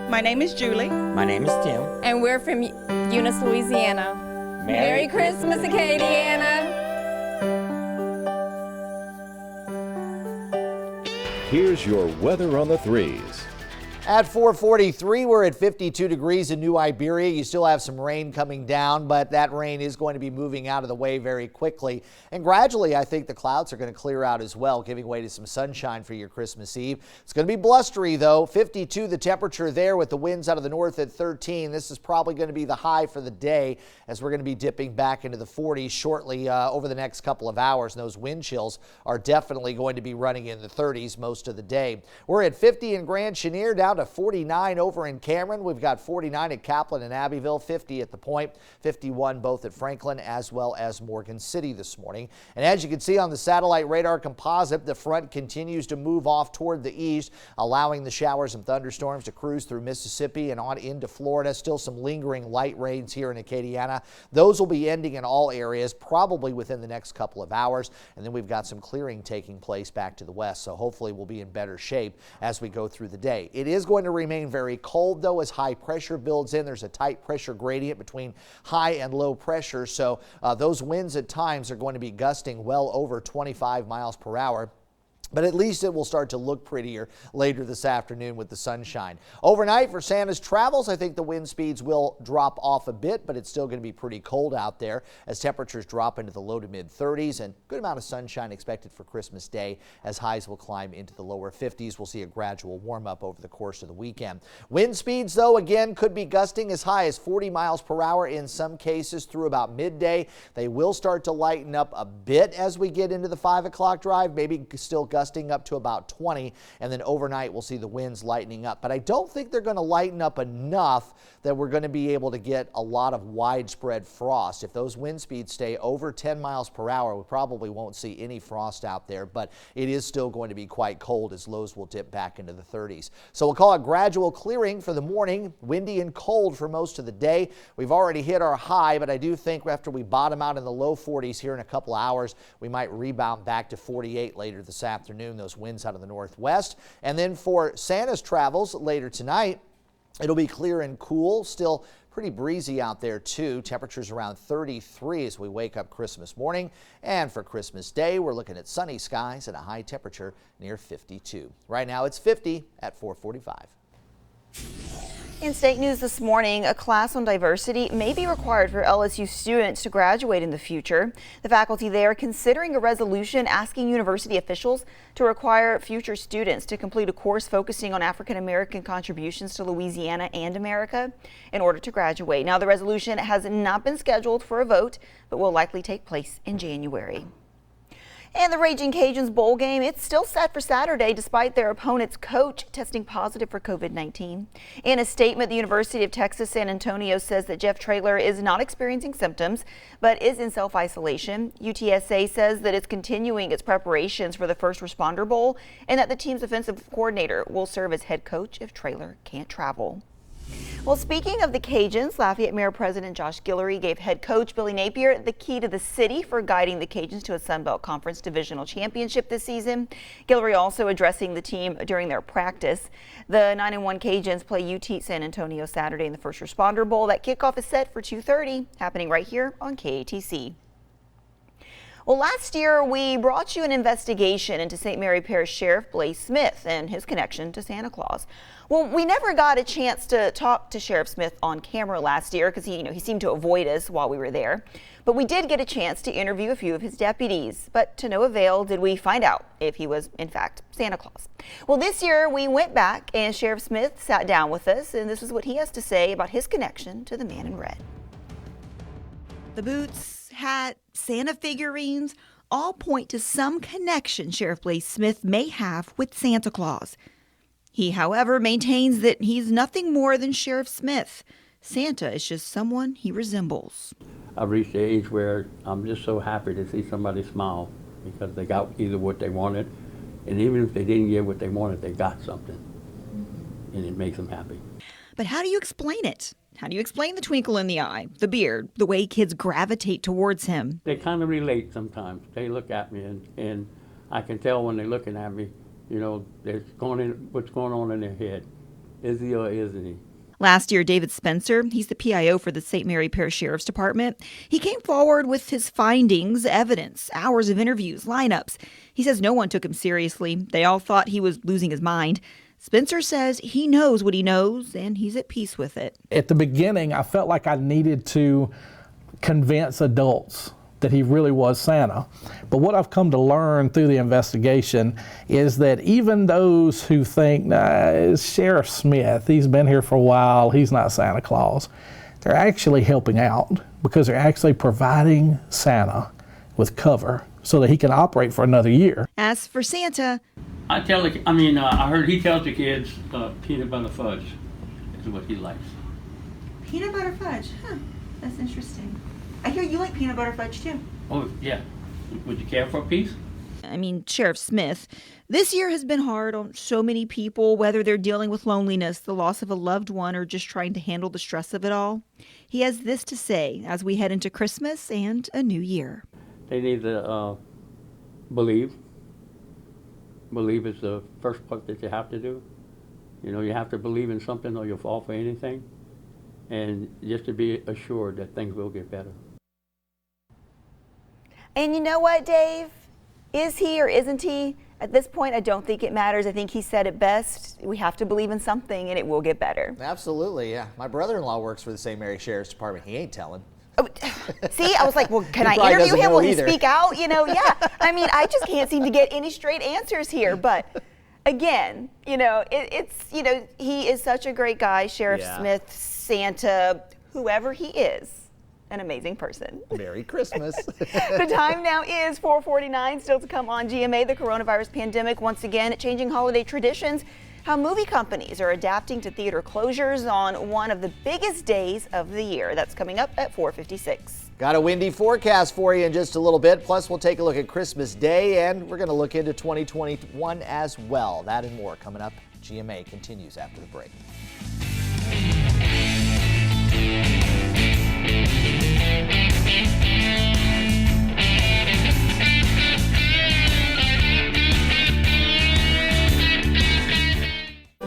My name is Julie. My name is Tim. And we're from Eunice, Louisiana. Merry Christmas, Acadiana! Here's your weather on the 3s. At 4:43, we're at 52 degrees in New Iberia. You still have some rain coming down, but that rain is going to be moving out of the way very quickly. And gradually, I think the clouds are going to clear out as well, giving way to some sunshine for your Christmas Eve. It's going to be blustery, though. 52 the temperature there with the winds out of the north at 13. This is probably going to be the high for the day as we're going to be dipping back into the 40s shortly over the next couple of hours. And those wind chills are definitely going to be running in the 30s most of the day. We're at 50 in Grand Chenier, down to 49 over in Cameron. We've got 49 at Kaplan and Abbeville, 50 at the Point, 51 both at Franklin as well as Morgan City this morning. And as you can see on the satellite radar composite, the front continues to move off toward the east, allowing the showers and thunderstorms to cruise through Mississippi and on into Florida. Still some lingering light rains here in Acadiana. Those will be ending in all areas probably within the next couple of hours. And then we've got some clearing taking place back to the west. So hopefully we'll be in better shape as we go through the day. It is going to remain very cold, though, as high pressure builds in. There's a tight pressure gradient between high and low pressure, so those winds at times are going to be gusting well over 25 miles per hour. But at least it will start to look prettier later this afternoon with the sunshine. Overnight for Santa's travels, I think the wind speeds will drop off a bit, but it's still going to be pretty cold out there as temperatures drop into the low to mid 30s, and good amount of sunshine expected for Christmas Day as highs will climb into the lower 50s. We'll see a gradual warm up over the course of the weekend. Wind speeds, though, again could be gusting as high as 40 miles per hour in some cases through about midday. They will start to lighten up a bit as we get into the 5 o'clock drive, maybe still gusting up to about 20, and then overnight we'll see the winds lightening up. But I don't think they're going to lighten up enough that we're going to be able to get a lot of widespread frost. If those wind speeds stay over 10 miles per hour, we probably won't see any frost out there, but it is still going to be quite cold as lows will dip back into the 30s. So we'll call it gradual clearing for the morning, windy and cold for most of the day. We've already hit our high, but I do think after we bottom out in the low 40s here in a couple of hours, we might rebound back to 48 later this afternoon. Those winds out of the northwest. And then for Santa's travels later tonight, it'll be clear and cool, still pretty breezy out there too. Temperatures around 33 as we wake up Christmas morning. And for Christmas Day, we're looking at sunny skies and a high temperature near 52. Right now it's 50 at 4:45. In state news this morning, a class on diversity may be required for LSU students to graduate in the future. The faculty there considering a resolution asking university officials to require future students to complete a course focusing on African American contributions to Louisiana and America in order to graduate. Now, the resolution has not been scheduled for a vote, but will likely take place in January. And the Raging Cajuns bowl game, it's still set for Saturday despite their opponent's coach testing positive for COVID-19. In a statement, the University of Texas San Antonio says that Jeff Traylor is not experiencing symptoms, but is in self-isolation. UTSA says that it's continuing its preparations for the First Responder Bowl and that the team's offensive coordinator will serve as head coach if Traylor can't travel. Well, speaking of the Cajuns, Lafayette Mayor President Josh Guillory gave head coach Billy Napier the key to the city for guiding the Cajuns to a Sun Belt Conference divisional championship this season. Guillory also addressing the team during their practice. The 9-1 Cajuns play UT San Antonio Saturday in the First Responder Bowl. That kickoff is set for 2:30, happening right here on KATC. Well, last year we brought you an investigation into St. Mary Parish Sheriff Blaze Smith and his connection to Santa Claus. Well, we never got a chance to talk to Sheriff Smith on camera last year because he seemed to avoid us while we were there. But we did get a chance to interview a few of his deputies, but to no avail did we find out if he was in fact Santa Claus. Well, this year we went back and Sheriff Smith sat down with us, and this is what he has to say about his connection to the man in red. The boots, hat, Santa figurines all point to some connection Sheriff Blaze Smith may have with Santa Claus. He, however, maintains that he's nothing more than Sheriff Smith. Santa is just someone he resembles. I've reached the age where I'm just so happy to see somebody smile because they got either what they wanted, and even if they didn't get what they wanted, they got something, and it makes them happy. But how do you explain it? How do you explain the twinkle in the eye, the beard, the way kids gravitate towards him? They kind of relate sometimes. They look at me, and I can tell when they're looking at me, there's what's going on in their head. Is he or isn't he? Last year, David Spencer, he's the PIO for the St. Mary Parish Sheriff's Department, he came forward with his findings, evidence, hours of interviews, lineups. He says no one took him seriously. They all thought he was losing his mind. Spencer says he knows what he knows, and he's at peace with it. At the beginning, I felt like I needed to convince adults that he really was Santa. But what I've come to learn through the investigation is that even those who think, it's Sheriff Smith, he's been here for a while, he's not Santa Claus, they're actually helping out because they're actually providing Santa with cover so that he can operate for another year. As for Santa, I heard he tells the kids peanut butter fudge is what he likes. peanut butter fudge, that's interesting. I hear you like peanut butter fudge too. Oh, yeah. Would you care for a piece? Sheriff Smith, this year has been hard on so many people, whether they're dealing with loneliness, the loss of a loved one, or just trying to handle the stress of it all. He has this to say as we head into Christmas and a new year. They need to believe. Believe is the first part that you have to do. You know, you have to believe in something or you'll fall for anything. And just to be assured that things will get better. And you know what, Dave? Is he or isn't he? At this point, I don't think it matters. I think he said it best. We have to believe in something and it will get better. Absolutely, yeah. My brother-in-law works for the St. Mary Sheriff's Department. He ain't telling. Oh, see, I was like, well, can I probably interview doesn't him? know Will he either. speak out? Yeah. I just can't seem to get any straight answers here. But again, he is such a great guy, Sheriff Smith, Santa, whoever he is. An amazing person. Merry Christmas. The time now is 4:49. Still to come on GMA, the coronavirus pandemic once again changing holiday traditions, how movie companies are adapting to theater closures on one of the biggest days of the year. That's coming up at 4:56. Got a windy forecast for you in just a little bit. Plus, we'll take a look at Christmas Day, and we're going to look into 2021 as well. That and more coming up. GMA continues after the break.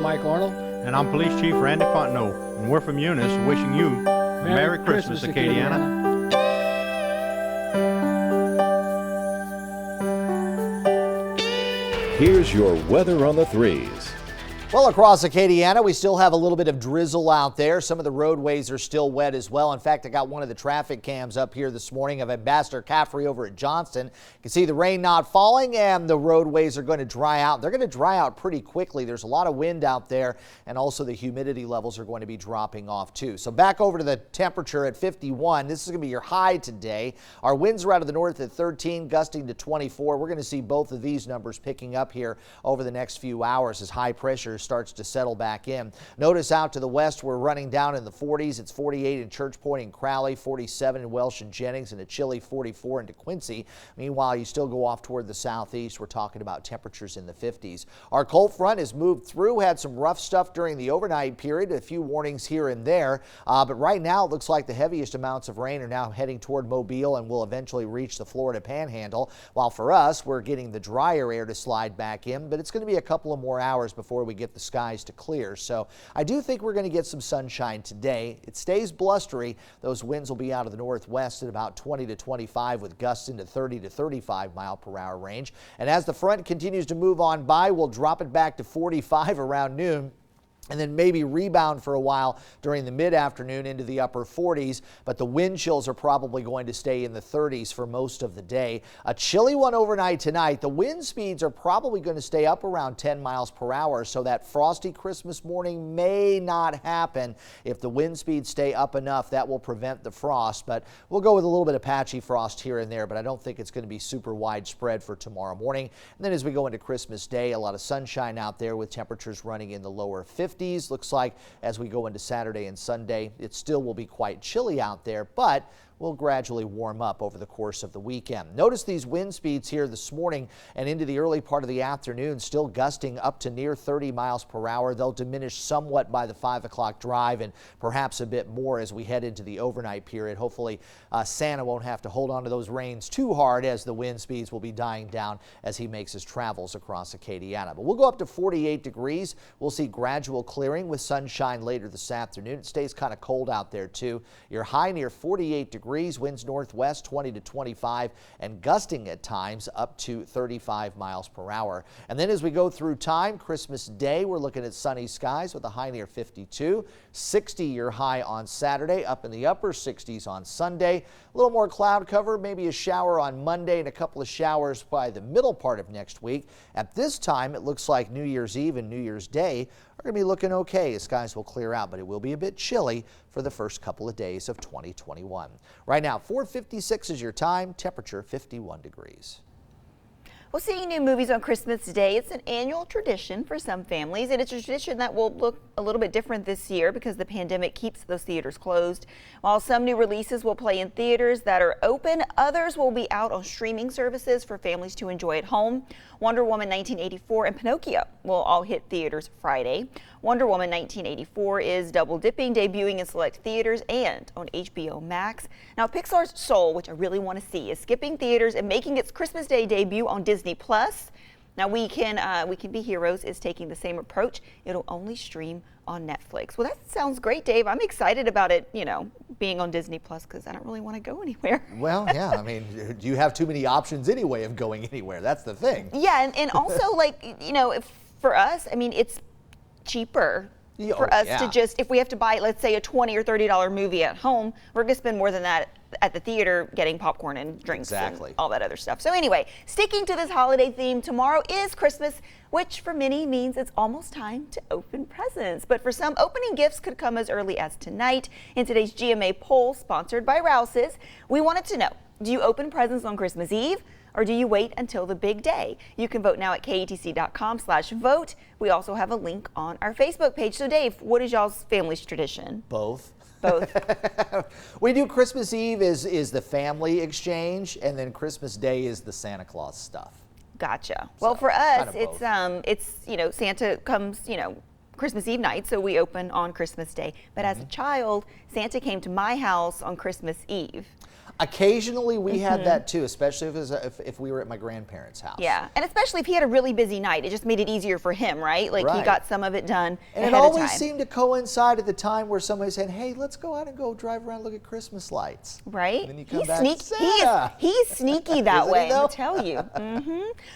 Mike Arnold. And I'm Police Chief Randy Fontenot, and we're from Eunice wishing you a Merry Christmas, Acadiana. Here's your weather on the threes. Well, across Acadiana, we still have a little bit of drizzle out there. Some of the roadways are still wet as well. In fact, I got one of the traffic cams up here this morning of Ambassador Caffrey over at Johnston. You can see the rain not falling and the roadways are going to dry out. They're going to dry out pretty quickly. There's a lot of wind out there, and also the humidity levels are going to be dropping off too. So back over to the temperature at 51. This is going to be your high today. Our winds are out of the north at 13, gusting to 24. We're going to see both of these numbers picking up here over the next few hours as high pressure starts to settle back in. Notice out to the west, we're running down in the 40s. It's 48 in Church Point and Crowley, 47 in Welsh and Jennings, and a chilly 44 in DeQuincy. Meanwhile, you still go off toward the southeast. We're talking about temperatures in the 50s. Our cold front has moved through, had some rough stuff during the overnight period, a few warnings here and there. But right now, it looks like the heaviest amounts of rain are now heading toward Mobile and will eventually reach the Florida Panhandle. While for us, we're getting the drier air to slide back in, but it's going to be a couple of more hours before we get the skies to clear. So I do think we're going to get some sunshine today. It stays blustery. Those winds will be out of the northwest at about 20 to 25 with gusts into 30 to 35 mile per hour range. And as the front continues to move on by, we'll drop it back to 45 around noon, and then maybe rebound for a while during the mid-afternoon into the upper 40s, but the wind chills are probably going to stay in the 30s for most of the day. A chilly one overnight tonight. The wind speeds are probably going to stay up around 10 miles per hour, so that frosty Christmas morning may not happen. If the wind speeds stay up enough, that will prevent the frost, but we'll go with a little bit of patchy frost here and there, but I don't think it's going to be super widespread for tomorrow morning. And then as we go into Christmas Day, a lot of sunshine out there with temperatures running in the lower 50s. Looks like as we go into Saturday and Sunday, it still will be quite chilly out there, but will gradually warm up over the course of the weekend. Notice these wind speeds here this morning and into the early part of the afternoon, still gusting up to near 30 miles per hour. They'll diminish somewhat by the 5 o'clock drive and perhaps a bit more as we head into the overnight period. Hopefully Santa won't have to hold on to those reins too hard as the wind speeds will be dying down as he makes his travels across Acadiana. But we'll go up to 48 degrees. We'll see gradual clearing with sunshine later this afternoon. It stays kind of cold out there too. Your high near 48 degrees, winds northwest 20 to 25 and gusting at times up to 35 miles per hour. And then as we go through time, Christmas Day, we're looking at sunny skies with a high near 52, 60 your high on Saturday, up in the upper 60s on Sunday. A little more cloud cover, maybe a shower on Monday and a couple of showers by the middle part of next week. At this time, it looks like New Year's Eve and New Year's Day are going to be looking okay as skies will clear out, but it will be a bit chilly for the first couple of days of 2021. Right now, 4:56 is your time, temperature 51 degrees. Well, seeing new movies on Christmas Day, it's an annual tradition for some families, and it's a tradition that will look a little bit different this year because the pandemic keeps those theaters closed. While some new releases will play in theaters that are open, others will be out on streaming services for families to enjoy at home. Wonder Woman 1984 and Pinocchio will all hit theaters Friday. Wonder Woman 1984 is double dipping, debuting in select theaters and on HBO Max. Now, Pixar's Soul, which I really want to see, is skipping theaters and making its Christmas Day debut on Disney Plus. Now, We Can Be Heroes is taking the same approach. It'll only stream on Netflix. Well, that sounds great, Dave. I'm excited about it, being on Disney Plus because I don't really want to go anywhere. Well, yeah, I mean, you have too many options anyway of going anywhere. That's the thing. Yeah, and also, for us, I mean, it's cheaper for us to just, if we have to buy, let's say, a $20 or $30 movie at home, we're going to spend more than that at the theater getting popcorn and drinks and all that other stuff. So anyway, sticking to this holiday theme, tomorrow is Christmas, which for many means it's almost time to open presents. But for some, opening gifts could come as early as tonight. In today's GMA poll, sponsored by Rouse's, we wanted to know, do you open presents on Christmas Eve? Or do you wait until the big day? You can vote now at KATC.com/vote. We also have a link on our Facebook page. So Dave, what is y'all's family's tradition? Both. Both. We do Christmas Eve is the family exchange, and then Christmas Day is the Santa Claus stuff. Gotcha. Well, for us, it's Santa comes, Christmas Eve night, so we open on Christmas Day. But as a child, Santa came to my house on Christmas Eve. Occasionally we had that too, especially if we were at my grandparents' house. Yeah, and especially if he had a really busy night, it just made it easier for him, right? Like he got some of it done and it always seemed to coincide at the time where somebody said, hey, let's go out and go drive around and look at Christmas lights. Right? And then you come back, he's sneaky that way, I'll tell you.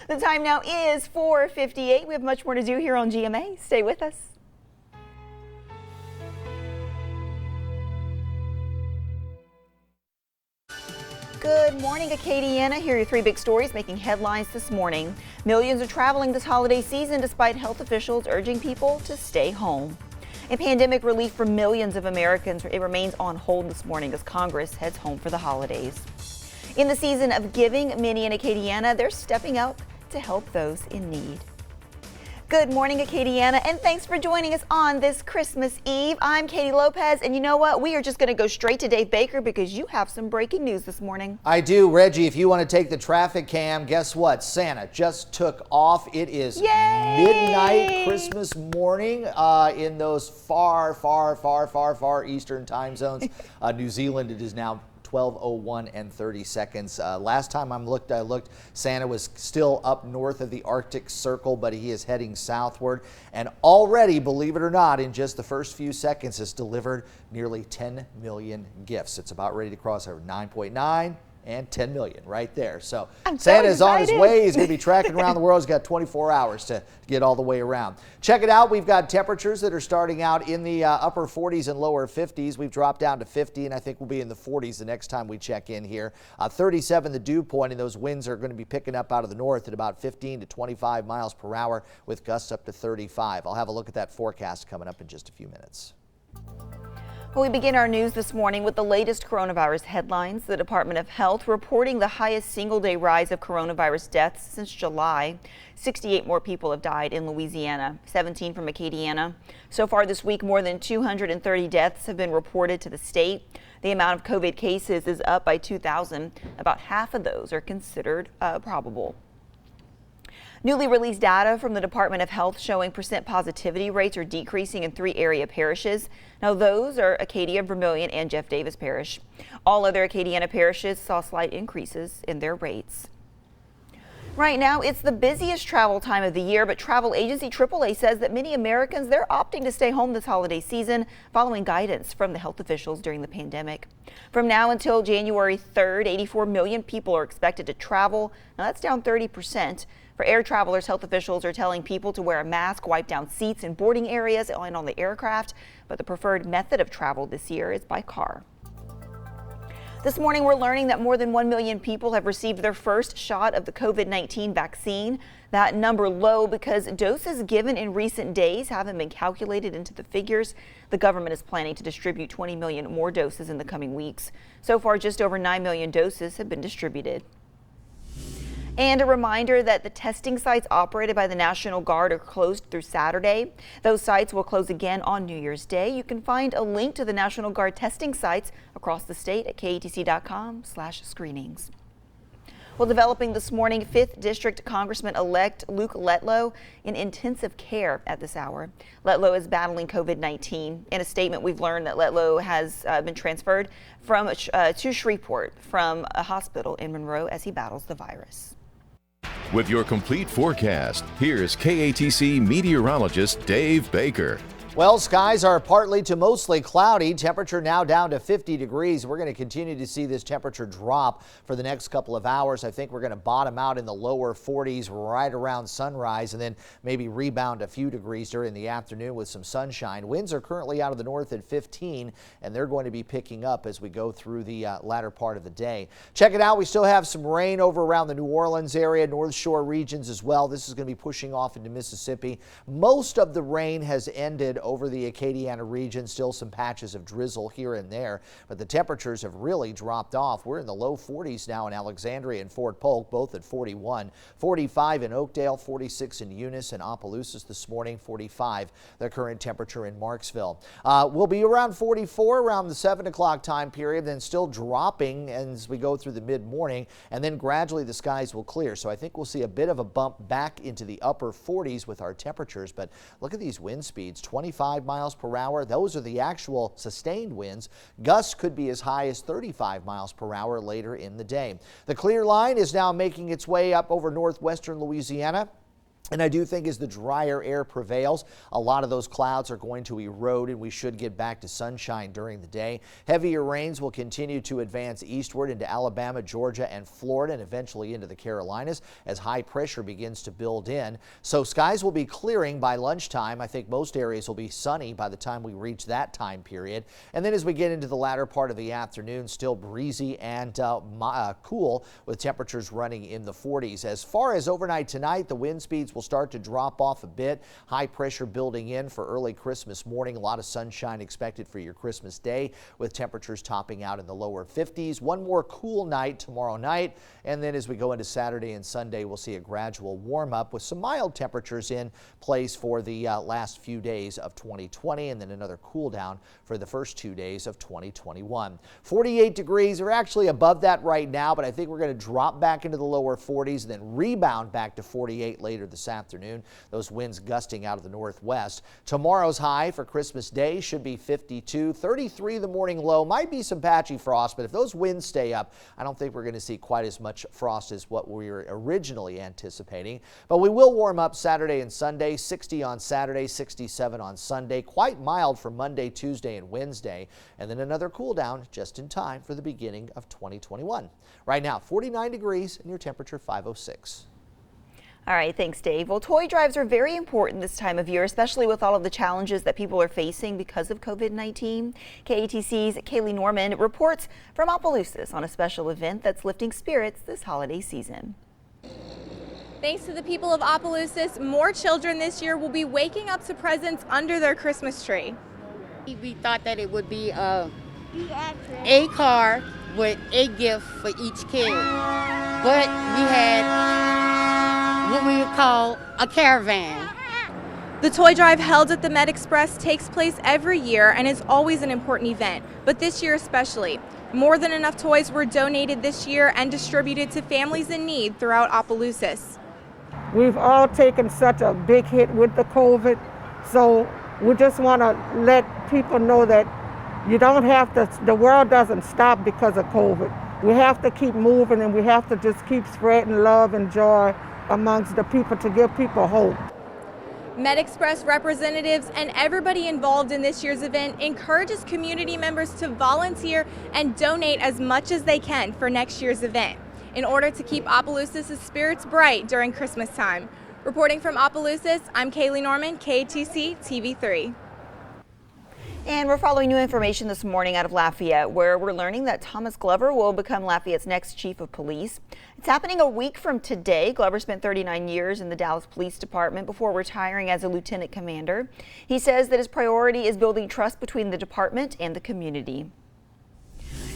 The time now is 4:58. We have much more to do here on GMA. Stay with us. Good morning, Acadiana. Here are your three big stories making headlines this morning. Millions are traveling this holiday season despite health officials urging people to stay home. And pandemic relief for millions of Americans, it remains on hold this morning as Congress heads home for the holidays. In the season of giving, many in Acadiana, they're stepping up to help those in need. Good morning, Acadiana, and thanks for joining us on this Christmas Eve. I'm Katie Lopez, and you know what? We are just going to go straight to Dave Baker because you have some breaking news this morning. I do, Reggie. If you want to take the traffic cam, guess what? Santa just took off. It is midnight Christmas morning in those far eastern time zones. New Zealand, it is now 12:01 and 30 seconds. Last time I looked, Santa was still up north of the Arctic Circle, but he is heading southward. And already, believe it or not, in just the first few seconds, has delivered nearly 10 million gifts. It's about ready to cross over 9.9 and 10 million right there. So Santa's on his way. He's going to be tracking around the world. He's got 24 hours to get all the way around. Check it out. We've got temperatures that are starting out in the upper 40s and lower 50s. We've dropped down to 50, and I think we'll be in the 40s the next time we check in here. 37 the dew point, and those winds are going to be picking up out of the north at about 15 to 25 miles per hour with gusts up to 35. I'll have a look at that forecast coming up in just a few minutes. Well, we begin our news this morning with the latest coronavirus headlines. The Department of Health reporting the highest single-day rise of coronavirus deaths since July. 68 more people have died in Louisiana, 17 from Acadiana. So far this week, more than 230 deaths have been reported to the state. The amount of COVID cases is up by 2,000. About half of those are considered probable. Newly released data from the Department of Health showing percent positivity rates are decreasing in 3 area parishes. Now those are Acadia, Vermilion, and Jeff Davis Parish. All other Acadiana parishes saw slight increases in their rates. Right now, it's the busiest travel time of the year, but travel agency AAA says that many Americans, they're opting to stay home this holiday season following guidance from the health officials during the pandemic. From now until January 3rd, 84 million people are expected to travel. Now that's down 30%. For air travelers, health officials are telling people to wear a mask, wipe down seats in boarding areas and on the aircraft, but the preferred method of travel this year is by car. This morning, we're learning that more than 1 million people have received their first shot of the COVID-19 vaccine. That number low because doses given in recent days haven't been calculated into the figures. The government is planning to distribute 20 million more doses in the coming weeks. So far, just over 9 million doses have been distributed. And a reminder that the testing sites operated by the National Guard are closed through Saturday. Those sites will close again on New Year's Day. You can find a link to the National Guard testing sites across the state at KATC.com/screenings. Well, developing this morning, 5th District Congressman-elect Luke Letlow in intensive care at this hour. Letlow is battling COVID-19. In a statement, we've learned that Letlow has been transferred to Shreveport from a hospital in Monroe as he battles the virus. With your complete forecast, here's KATC meteorologist Dave Baker. Well, skies are partly to mostly cloudy. Temperature now down to 50 degrees. We're going to continue to see this temperature drop for the next couple of hours. I think we're going to bottom out in the lower 40s right around sunrise and then maybe rebound a few degrees during the afternoon with some sunshine. Winds are currently out of the north at 15, and they're going to be picking up as we go through the latter part of the day. Check it out. We still have some rain over around the New Orleans area, North Shore regions as well. This is going to be pushing off into Mississippi. Most of the rain has ended over the Acadiana region. Still some patches of drizzle here and there, but the temperatures have really dropped off. We're in the low 40s now in Alexandria and Fort Polk, both at 41, 45 in Oakdale, 46 in Eunice and Opelousas this morning, 45 the current temperature in Marksville. We'll be around 44 around the 7 o'clock time period, then still dropping as we go through the mid-morning, and then gradually the skies will clear. So I think we'll see a bit of a bump back into the upper 40s with our temperatures, but look at these wind speeds, 25 miles per hour. Those are the actual sustained winds. Gusts could be as high as 35 miles per hour later in the day. The clear line is now making its way up over northwestern Louisiana. And I do think as the drier air prevails, a lot of those clouds are going to erode and we should get back to sunshine during the day. Heavier rains will continue to advance eastward into Alabama, Georgia, and Florida, and eventually into the Carolinas as high pressure begins to build in. So skies will be clearing by lunchtime. I think most areas will be sunny by the time we reach that time period. And then as we get into the latter part of the afternoon, still breezy and cool with temperatures running in the 40s. As far as overnight tonight, the wind speeds will start to drop off a bit. High pressure building in for early Christmas morning. A lot of sunshine expected for your Christmas day with temperatures topping out in the lower 50s. One more cool night tomorrow night. And then as we go into Saturday and Sunday, we'll see a gradual warm up with some mild temperatures in place for the last few days of 2020 and then another cool down for the first 2 days of 2021. 48 degrees. We're actually above that right now, but I think we're going to drop back into the lower 40s and then rebound back to 48 later this afternoon. Those winds gusting out of the northwest. Tomorrow's high for Christmas Day should be 52, 33 the morning low. Might be some patchy frost, but if those winds stay up, I don't think we're going to see quite as much frost as what we were originally anticipating. But we will warm up Saturday and Sunday, 60 on Saturday, 67 on Sunday. Quite mild for Monday, Tuesday, and Wednesday. And then another cool down just in time for the beginning of 2021. Right now, 49 degrees and your temperature 506. All right, thanks, Dave. Well, toy drives are very important this time of year, especially with all of the challenges that people are facing because of COVID-19. KATC's Kaylee Norman reports from Opelousas on a special event that's lifting spirits this holiday season. Thanks to the people of Opelousas, more children this year will be waking up to presents under their Christmas tree. We thought that it would be a car with a gift for each kid, but we had what we would call a caravan. The toy drive held at the Med Express takes place every year and is always an important event, but this year especially. More than enough toys were donated this year and distributed to families in need throughout Opelousas. We've all taken such a big hit with the COVID, so we just want to let people know that you don't have to, the world doesn't stop because of COVID. We have to keep moving, and we have to just keep spreading love and joy amongst the people to give people hope. Med Express representatives and everybody involved in this year's event encourages community members to volunteer and donate as much as they can for next year's event in order to keep Opelousas' spirits bright during Christmas time. Reporting from Opelousas, I'm Kaylee Norman, KATC TV3. And we're following new information this morning out of Lafayette, where we're learning that Thomas Glover will become Lafayette's next chief of police. It's happening a week from today. Glover spent 39 years in the Dallas Police Department before retiring as a lieutenant commander. He says that his priority is building trust between the department and the community.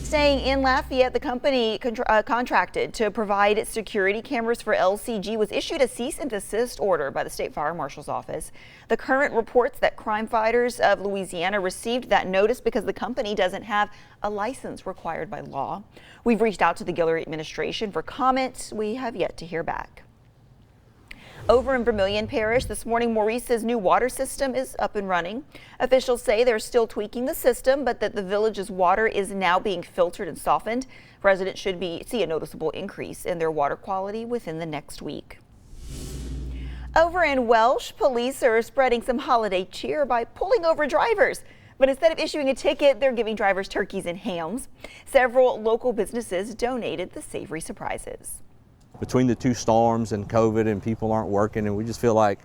Staying in Lafayette, the company contracted to provide security cameras for LCG was issued a cease and desist order by the State Fire Marshal's office. The Current reports that crime fighters of Louisiana received that notice because the company doesn't have a license required by law. We've reached out to the Guillory administration for comments. We have yet to hear back. Over in Vermilion Parish this morning, Maurice's new water system is up and running. Officials say they're still tweaking the system, but that the village's water is now being filtered and softened. Residents should see a noticeable increase in their water quality within the next week. Over in Welsh, police are spreading some holiday cheer by pulling over drivers. But instead of issuing a ticket, they're giving drivers turkeys and hams. Several local businesses donated the savory surprises. Between the two storms and COVID and people aren't working, and we just feel like,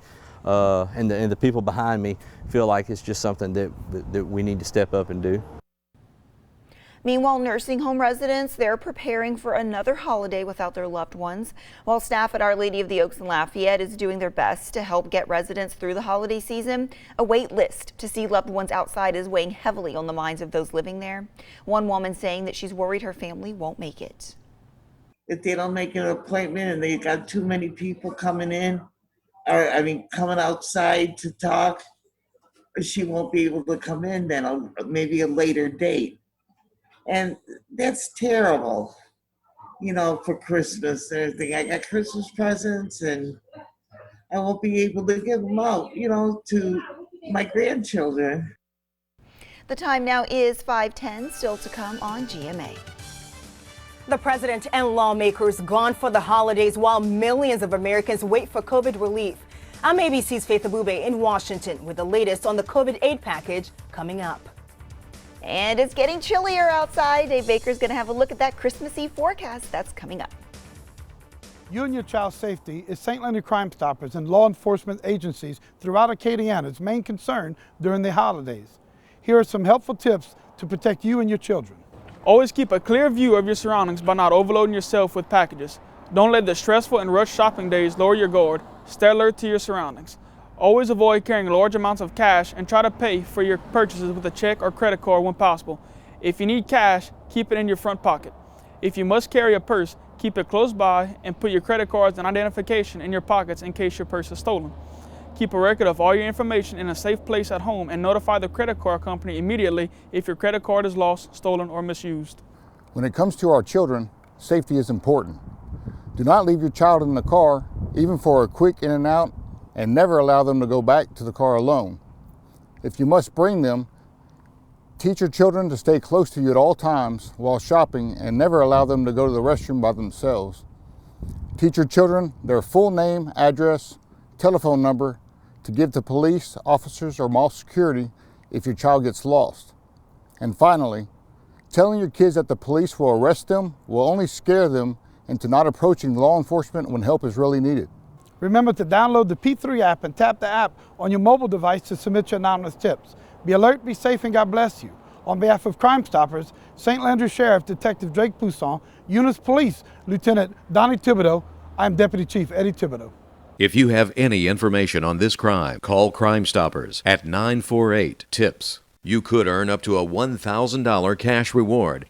and the people behind me feel like it's just something that we need to step up and do. Meanwhile, nursing home residents, they're preparing for another holiday without their loved ones, while staff at Our Lady of the Oaks in Lafayette is doing their best to help get residents through the holiday season. A wait list to see loved ones outside is weighing heavily on the minds of those living there. One woman saying that she's worried her family won't make it. If they don't make an appointment and they got too many people coming in, or coming outside to talk, she won't be able to come in then, maybe a later date. And that's terrible, for Christmas and everything. I got Christmas presents and I won't be able to give them out, to my grandchildren. The time now is 5:10, still to come on GMA. The president and lawmakers gone for the holidays while millions of Americans wait for COVID relief. I'm ABC's Faith Abube in Washington with the latest on the COVID aid package coming up. And it's getting chillier outside. Dave Baker's going to have a look at that Christmas Eve forecast. That's coming up. You and your child's safety is St. Leonard Crime Stoppers and law enforcement agencies throughout Acadiana's main concern during the holidays. Here are some helpful tips to protect you and your children. Always keep a clear view of your surroundings by not overloading yourself with packages. Don't let the stressful and rushed shopping days lower your guard. Stay alert to your surroundings. Always avoid carrying large amounts of cash and try to pay for your purchases with a check or credit card when possible. If you need cash, keep it in your front pocket. If you must carry a purse, keep it close by and put your credit cards and identification in your pockets in case your purse is stolen. Keep a record of all your information in a safe place at home and notify the credit card company immediately if your credit card is lost, stolen, or misused. When it comes to our children, safety is important. Do not leave your child in the car, even for a quick in and out, and never allow them to go back to the car alone. If you must bring them, teach your children to stay close to you at all times while shopping and never allow them to go to the restroom by themselves. Teach your children their full name, address, telephone number to give to police, officers, or mall security if your child gets lost. And finally, telling your kids that the police will arrest them will only scare them into not approaching law enforcement when help is really needed. Remember to download the P3 app and tap the app on your mobile device to submit your anonymous tips. Be alert, be safe, and God bless you. On behalf of Crime Stoppers, St. Landry Sheriff Detective Drake Pousson, Eunice Police Lieutenant Donnie Thibodeau, I'm Deputy Chief Eddie Thibodeau. If you have any information on this crime, call Crime Stoppers at 948-TIPS. You could earn up to a $1,000 cash reward.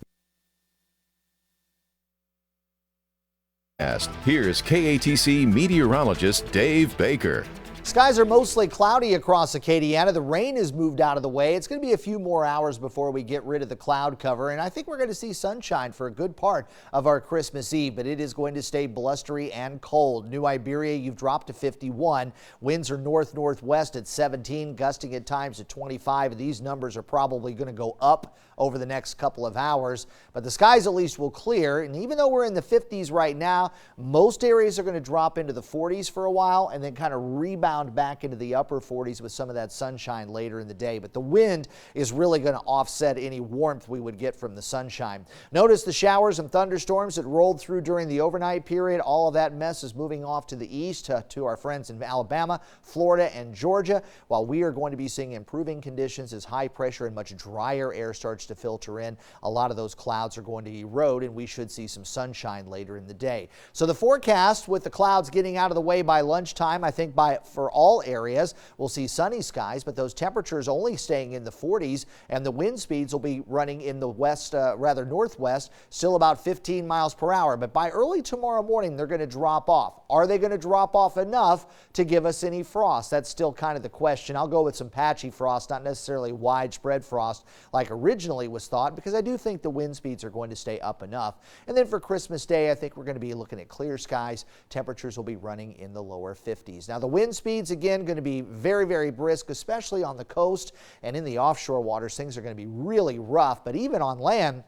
Here's KATC meteorologist Dave Baker. Skies are mostly cloudy across Acadiana. The rain has moved out of the way. It's going to be a few more hours before we get rid of the cloud cover, and I think we're going to see sunshine for a good part of our Christmas Eve, but it is going to stay blustery and cold. New Iberia, you've dropped to 51. Winds are north-northwest at 17, gusting at times to 25, and these numbers are probably going to go up over the next couple of hours, but the skies at least will clear, and even though we're in the 50s right now, most areas are going to drop into the 40s for a while and then kind of rebound back into the upper 40s with some of that sunshine later in the day. But the wind is really going to offset any warmth we would get from the sunshine. Notice the showers and thunderstorms that rolled through during the overnight period. All of that mess is moving off to the east to our friends in Alabama, Florida, and Georgia, while we are going to be seeing improving conditions as high pressure and much drier air starts to filter in. A lot of those clouds are going to erode, and we should see some sunshine later in the day. So the forecast, with the clouds getting out of the way by lunchtime, I think for all areas, we'll see sunny skies, but those temperatures only staying in the 40s, and the wind speeds will be running in the west, northwest, still about 15 miles per hour. But by early tomorrow morning, they're going to drop off. Are they going to drop off enough to give us any frost? That's still kind of the question. I'll go with some patchy frost, not necessarily widespread frost like originally was thought, because I do think the wind speeds are going to stay up enough. And then for Christmas Day, I think we're going to be looking at clear skies. Temperatures will be running in the lower 50s. Now the wind speeds, again, going to be very, very brisk, especially on the coast and in the offshore waters. Things are going to be really rough, but even on land,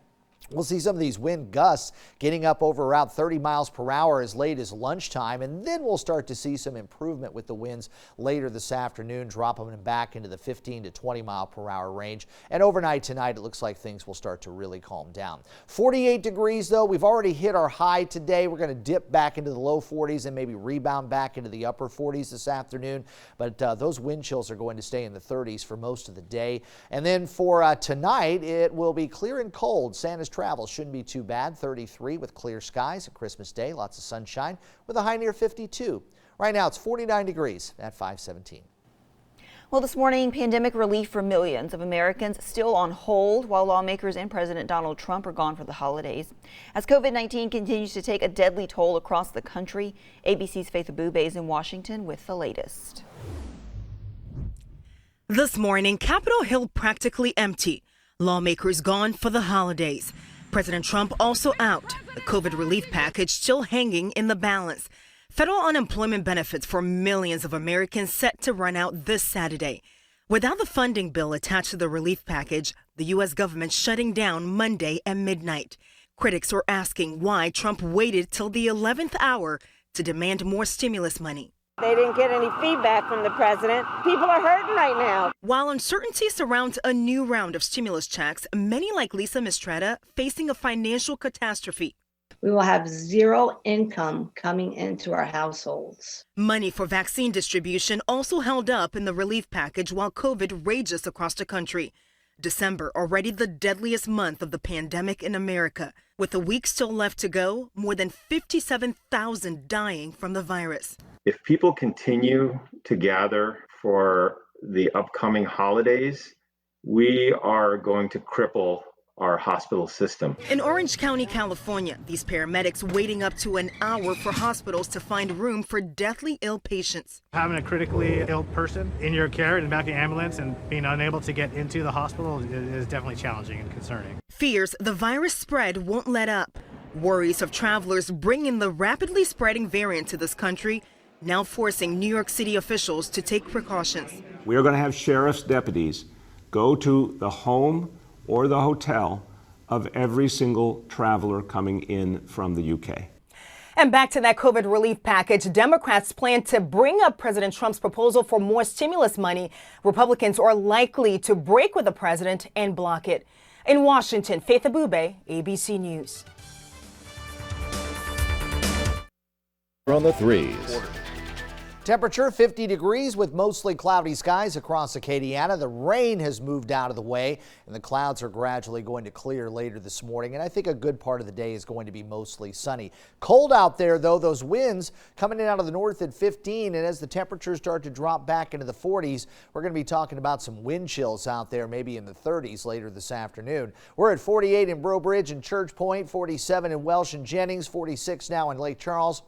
we'll see some of these wind gusts getting up over around 30 miles per hour as late as lunchtime, and then we'll start to see some improvement with the winds later this afternoon, dropping them back into the 15 to 20 mile per hour range. And overnight tonight, it looks like things will start to really calm down. 48 degrees, though. We've already hit our high today. We're going to dip back into the low 40s and maybe rebound back into the upper 40s this afternoon, but those wind chills are going to stay in the 30s for most of the day. And then for tonight, it will be clear and cold. Santa's travel shouldn't be too bad. 33 with clear skies. At Christmas Day, lots of sunshine with a high near 52. Right now it's 49 degrees at 517. Well, this morning, pandemic relief for millions of Americans still on hold while lawmakers and President Donald Trump are gone for the holidays. As COVID-19 continues to take a deadly toll across the country, ABC's Faith Abube is in Washington with the latest. This morning, Capitol Hill practically empty. Lawmakers gone for the holidays. President Trump also out. The COVID relief package still hanging in the balance. Federal unemployment benefits for millions of Americans set to run out this Saturday. Without the funding bill attached to the relief package, the U.S. government shutting down Monday at midnight. Critics are asking why Trump waited till the 11th hour to demand more stimulus money. They didn't get any feedback from the president. People are hurting right now. While uncertainty surrounds a new round of stimulus checks, many like Lisa Mistretta facing a financial catastrophe. We will have zero income coming into our households. Money for vaccine distribution also held up in the relief package while COVID rages across the country. December already the deadliest month of the pandemic in America. With a week still left to go, more than 57,000 dying from the virus. If people continue to gather for the upcoming holidays, we are going to cripple our hospital system. In Orange County, California, these paramedics waiting up to an hour for hospitals to find room for deathly ill patients. Having a critically ill person in your care in the back of the ambulance and being unable to get into the hospital is definitely challenging and concerning. Fears the virus spread won't let up. Worries of travelers bringing the rapidly spreading variant to this country, now forcing New York City officials to take precautions. We are going to have sheriff's deputies go to the home or the hotel of every single traveler coming in from the UK. And back to that COVID relief package, Democrats plan to bring up President Trump's proposal for more stimulus money. Republicans are likely to break with the president and block it. In Washington, Faith Abube, ABC News. On the threes. Temperature 50 degrees with mostly cloudy skies across Acadiana. The rain has moved out of the way and the clouds are gradually going to clear later this morning. And I think a good part of the day is going to be mostly sunny. Cold out there though, those winds coming in out of the north at 15. And as the temperatures start to drop back into the 40s, we're going to be talking about some wind chills out there, maybe in the 30s later this afternoon. We're at 48 in Breaux Bridge and Church Point, 47 in Welsh and Jennings, 46 now in Lake Charles.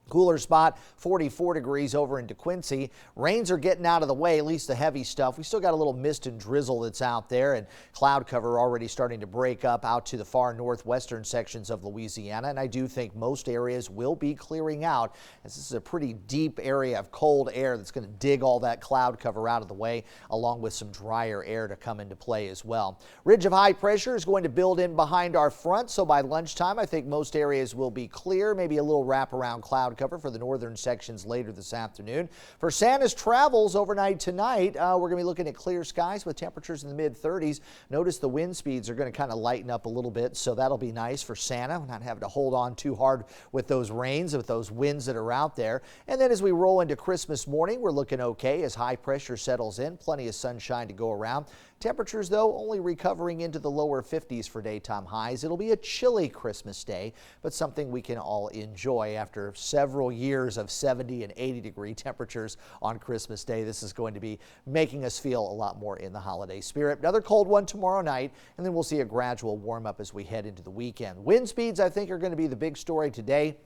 Cooler spot, 44 degrees over in DeQuincy. Rains are getting out of the way, at least the heavy stuff. We still got a little mist and drizzle that's out there, and cloud cover already starting to break up out to the far northwestern sections of Louisiana. And I do think most areas will be clearing out, as this is a pretty deep area of cold air that's going to dig all that cloud cover out of the way, along with some drier air to come into play as well. Ridge of high pressure is going to build in behind our front, so by lunchtime I think most areas will be clear, maybe a little wraparound cloud cover for the northern sections later this afternoon. For Santa's travels overnight tonight, we're going to be looking at clear skies with temperatures in the mid-30s. Notice the wind speeds are going to kind of lighten up a little bit, so that'll be nice for Santa. We're not having to hold on too hard with those rains, with those winds that are out there. And then as we roll into Christmas morning, we're looking okay as high pressure settles in. Plenty of sunshine to go around. Temperatures, though, only recovering into the lower 50s for daytime highs. It'll be a chilly Christmas day, but something we can all enjoy after several years of 70 and 80 degree temperatures on Christmas Day. This is going to be making us feel a lot more in the holiday spirit. Another cold one tomorrow night, and then we'll see a gradual warm up as we head into the weekend. Wind speeds, I think, are going to be the big story today.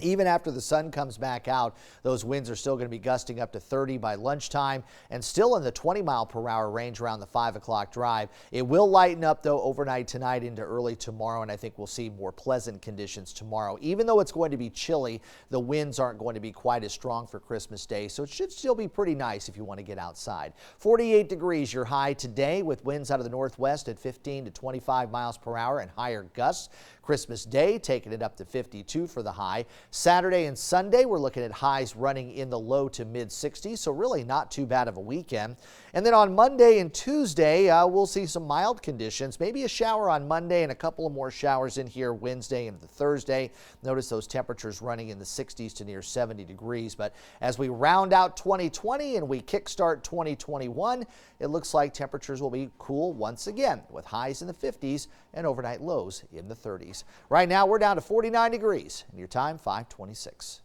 Even after the sun comes back out, those winds are still going to be gusting up to 30 by lunchtime and still in the 20-mile-per-hour range around the 5 o'clock drive. It will lighten up, though, overnight tonight into early tomorrow, and I think we'll see more pleasant conditions tomorrow. Even though it's going to be chilly, the winds aren't going to be quite as strong for Christmas Day, so it should still be pretty nice if you want to get outside. 48 degrees your high today with winds out of the northwest at 15 to 25 miles per hour and higher gusts. Christmas Day taking it up to 52 for the high. Saturday and Sunday, we're looking at highs running in the low to mid 60s, so really not too bad of a weekend. And then on Monday and Tuesday, we'll see some mild conditions, maybe a shower on Monday and a couple of more showers in here Wednesday and Thursday. Notice those temperatures running in the 60s to near 70 degrees. But as we round out 2020 and we kickstart 2021, it looks like temperatures will be cool once again with highs in the 50s and overnight lows in the 30s. Right now, we're down to 49 degrees and your time 5:26.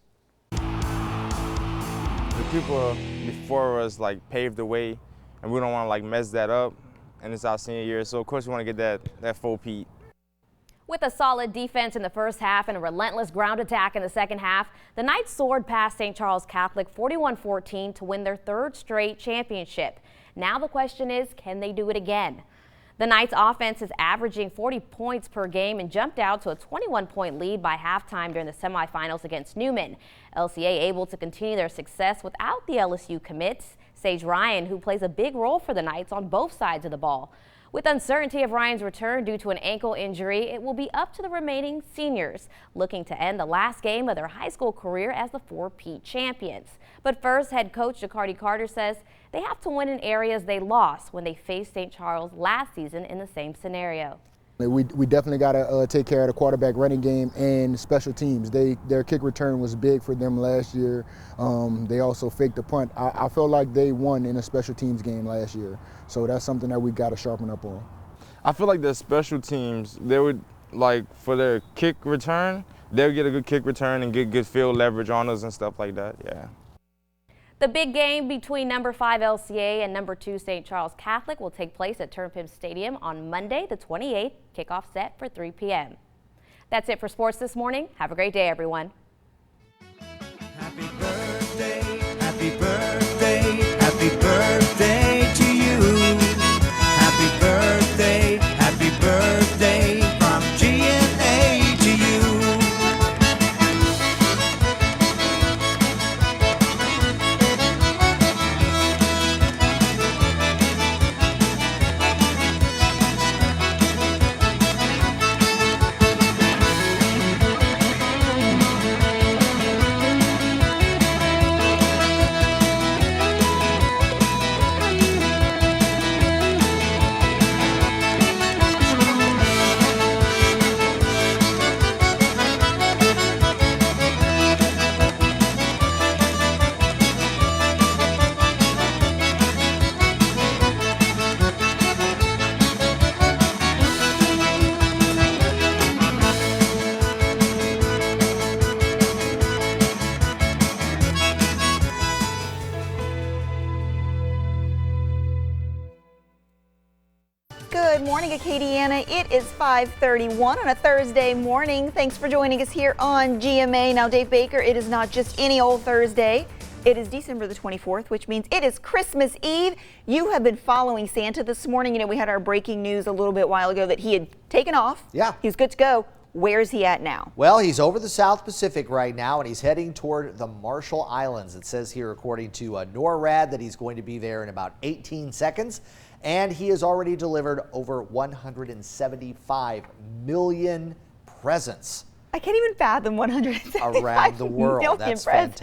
The people before us paved the way, and we don't want to mess that up. And it's our senior year, so of course we want to get that full peat. With a solid defense in the first half and a relentless ground attack in the second half, the Knights soared past St. Charles Catholic 41-14 to win their third straight championship. Now the question is, can they do it again? The Knights offense is averaging 40 points per game and jumped out to a 21-point lead by halftime during the semifinals against Newman. LCA able to continue their success without the LSU commits, Sage Ryan, who plays a big role for the Knights on both sides of the ball. With uncertainty of Ryan's return due to an ankle injury, it will be up to the remaining seniors, looking to end the last game of their high school career as the 4P champions. But first, head coach Jacardi Carter says they have to win in areas they lost when they faced St. Charles last season in the same scenario. We definitely got to take care of the quarterback running game and special teams. Their kick return was big for them last year. They also faked the punt. I felt like they won in a special teams game last year. So that's something that we got to sharpen up on. I feel like the special teams, they would, for their kick return, they'll get a good kick return and get good field leverage on us and stuff like that, yeah. The big game between number 5 LCA and number 2 St. Charles Catholic will take place at Turnpin Stadium on Monday the 28th, kickoff set for 3 p.m. That's it for sports this morning. Have a great day, everyone. Happy birthday, happy birthday, happy birthday to you. Happy birthday from G&A to you. Good morning, Acadiana. It is 5:31 on a Thursday morning. Thanks for joining us here on GMA. Now, Dave Baker, it is not just any old Thursday. It is December the 24th, which means it is Christmas Eve. You have been following Santa this morning. You know, we had our breaking news a little bit while ago that he had taken off. Yeah. He was good to go. Where's he at now? Well, he's over the South Pacific right now, and he's heading toward the Marshall Islands. It says here, according to NORAD, that he's going to be there in about 18 seconds. And he has already delivered over 175 million presents. I can't even fathom 175 around the world. million That's presents.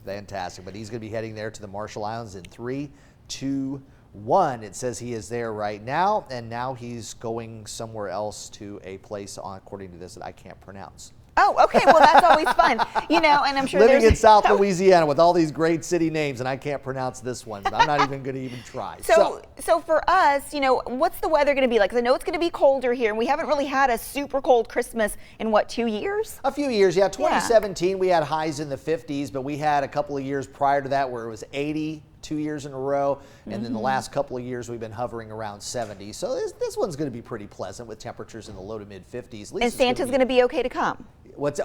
fantastic. But he's going to be heading there to the Marshall Islands in 3, 2, 1. It says he is there right now, and now he's going somewhere else to a place, according to this, that I can't pronounce. Oh, okay. Well, that's always fun. You know, and I'm sure Living in South Louisiana with all these great city names, and I can't pronounce this one. I'm not even going to even try. So for us, you know, what's the weather going to be like? 'Cause I know it's going to be colder here, and we haven't really had a super cold Christmas in, what, 2 years? A few years, yeah. 2017, we had highs in the 50s, but we had a couple of years prior to that where it was 80. 2 years in a row, and then the last couple of years we've been hovering around 70. So this one's going to be pretty pleasant with temperatures in the low to mid 50s. And Santa's going to be okay to come.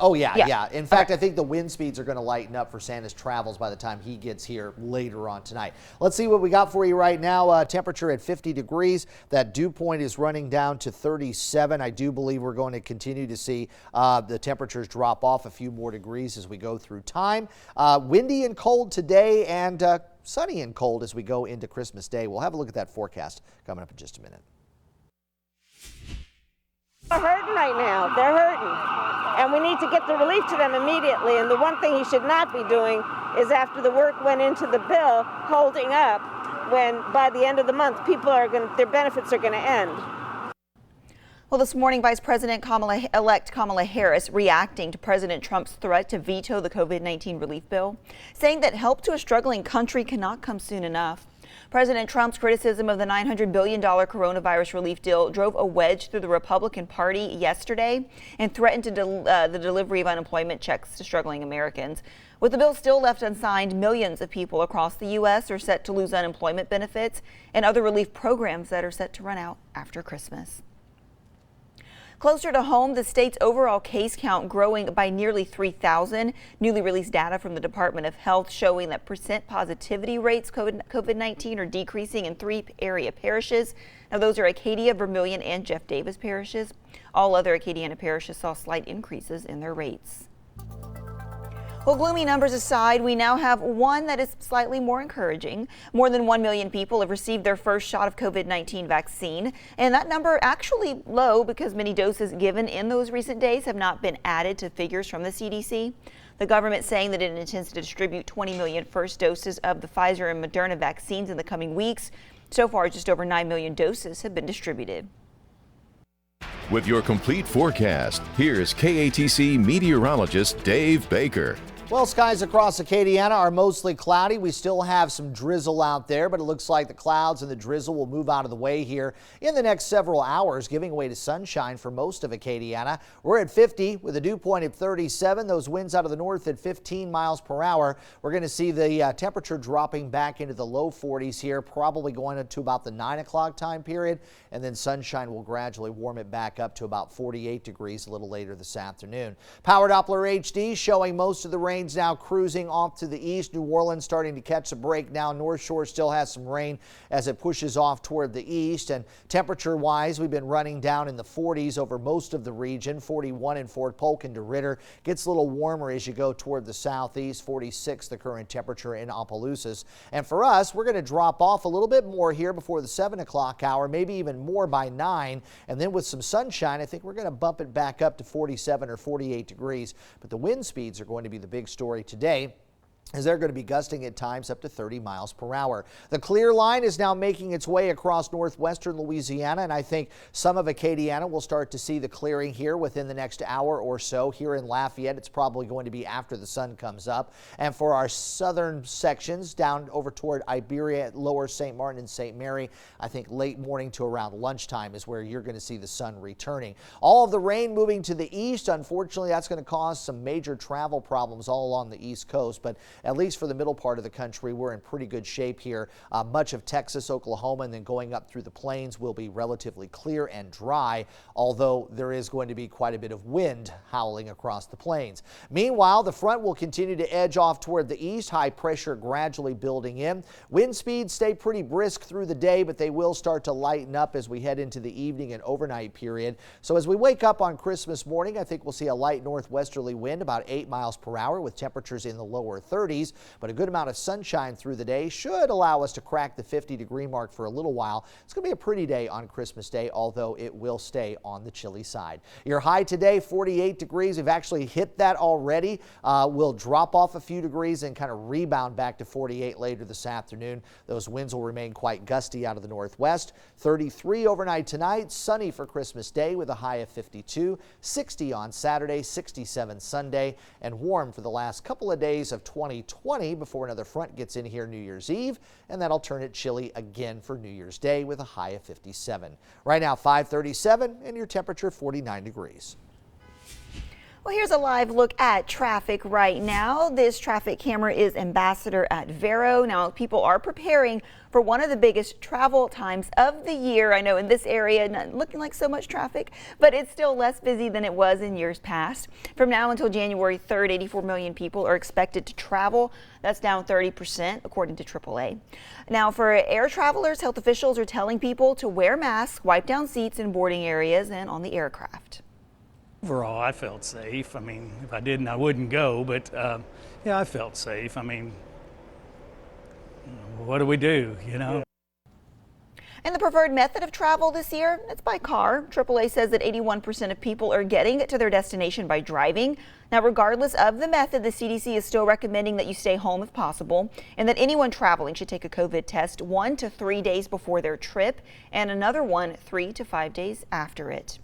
Oh yeah. In fact, I think the wind speeds are going to lighten up for Santa's travels by the time he gets here later on tonight. Let's see what we got for you right now. Temperature at 50 degrees. That dew point is running down to 37. I do believe we're going to continue to see the temperatures drop off a few more degrees as we go through time. Windy and cold today, and sunny and cold as we go into Christmas Day. We'll have a look at that forecast coming up in just a minute. They're hurting right now. They're hurting. And we need to get the relief to them immediately. And the one thing he should not be doing is, after the work went into the bill, holding up when by the end of the month their benefits are going to end. Well, this morning, Vice President-elect Kamala Harris reacting to President Trump's threat to veto the COVID-19 relief bill, saying that help to a struggling country cannot come soon enough. President Trump's criticism of the $900 billion coronavirus relief deal drove a wedge through the Republican Party yesterday and threatened to the delivery of unemployment checks to struggling Americans. With the bill still left unsigned, millions of people across the U.S. are set to lose unemployment benefits and other relief programs that are set to run out after Christmas. Closer to home, the state's overall case count growing by nearly 3,000. Newly released data from the Department of Health showing that percent positivity rates COVID-19 are decreasing in 3 area parishes. Now, those are Acadia, Vermilion, and Jeff Davis parishes. All other Acadiana parishes saw slight increases in their rates. Well, gloomy numbers aside, we now have one that is slightly more encouraging. More than 1 million people have received their first shot of COVID-19 vaccine, and that number actually low because many doses given in those recent days have not been added to figures from the CDC. The government saying that it intends to distribute 20 million first doses of the Pfizer and Moderna vaccines in the coming weeks. So far, just over 9 million doses have been distributed. With your complete forecast, here's KATC meteorologist Dave Baker. Well, skies across Acadiana are mostly cloudy. We still have some drizzle out there, but it looks like the clouds and the drizzle will move out of the way here in the next several hours, giving way to sunshine for most of Acadiana. We're at 50 with a dew point at 37. Those winds out of the north at 15 miles per hour. We're going to see the temperature dropping back into the low 40s here, probably going into about the 9 o'clock time period, and then sunshine will gradually warm it back up to about 48 degrees a little later this afternoon. Power Doppler HD showing most of the rain now cruising off to the east. New Orleans starting to catch a break now. North Shore still has some rain as it pushes off toward the east. And temperature wise, we've been running down in the 40s over most of the region. 41 in Fort Polk and DeRidder. Gets a little warmer as you go toward the southeast. 46 the current temperature in Opelousas. And for us, we're going to drop off a little bit more here before the 7 o'clock hour, maybe even more by 9. And then with some sunshine, I think we're going to bump it back up to 47 or 48 degrees. But the wind speeds are going to be the big story today, as they're going to be gusting at times up to 30 miles per hour. The clear line is now making its way across northwestern Louisiana, and I think some of Acadiana will start to see the clearing here within the next hour or so. Here in Lafayette, it's probably going to be after the sun comes up. And for our southern sections down over toward Iberia, Lower St. Martin and St. Mary, I think late morning to around lunchtime is where you're going to see the sun returning. All of the rain moving to the east. Unfortunately, that's going to cause some major travel problems all along the east coast, but at least for the middle part of the country, we're in pretty good shape here. Much of Texas, Oklahoma, and then going up through the plains will be relatively clear and dry, although there is going to be quite a bit of wind howling across the plains. Meanwhile, the front will continue to edge off toward the east. High pressure gradually building in. Wind speeds stay pretty brisk through the day, but they will start to lighten up as we head into the evening and overnight period. So as we wake up on Christmas morning, I think we'll see a light northwesterly wind about 8 miles per hour with temperatures in the lower 30s, but a good amount of sunshine through the day should allow us to crack the 50-degree mark for a little while. It's going to be a pretty day on Christmas Day, although it will stay on the chilly side. Your high today, 48 degrees. We've actually hit that already. We'll drop off a few degrees and kind of rebound back to 48 later this afternoon. Those winds will remain quite gusty out of the northwest. 33 overnight tonight, sunny for Christmas Day with a high of 52, 60 on Saturday, 67 Sunday, and warm for the last couple of days of 2020 before another front gets in here New Year's Eve, and that'll turn it chilly again for New Year's Day with a high of 57. Right now 5:37 and your temperature 49 degrees. Well, here's a live look at traffic right now. This traffic camera is Ambassador at Vero. Now, people are preparing for one of the biggest travel times of the year. I know in this area, not looking like so much traffic, but it's still less busy than it was in years past. From now until January 3rd, 84 million people are expected to travel. That's down 30%, according to AAA. Now, for air travelers, health officials are telling people to wear masks, wipe down seats in boarding areas and on the aircraft. Overall, I felt safe. I mean, if I didn't, I wouldn't go, but yeah, I felt safe. I mean, what do we do, you know? And the preferred method of travel this year, it's by car. AAA says that 81% of people are getting to their destination by driving. Now, regardless of the method, the CDC is still recommending that you stay home if possible, and that anyone traveling should take a COVID test 1 to 3 days before their trip and another one 3 to 5 days after it.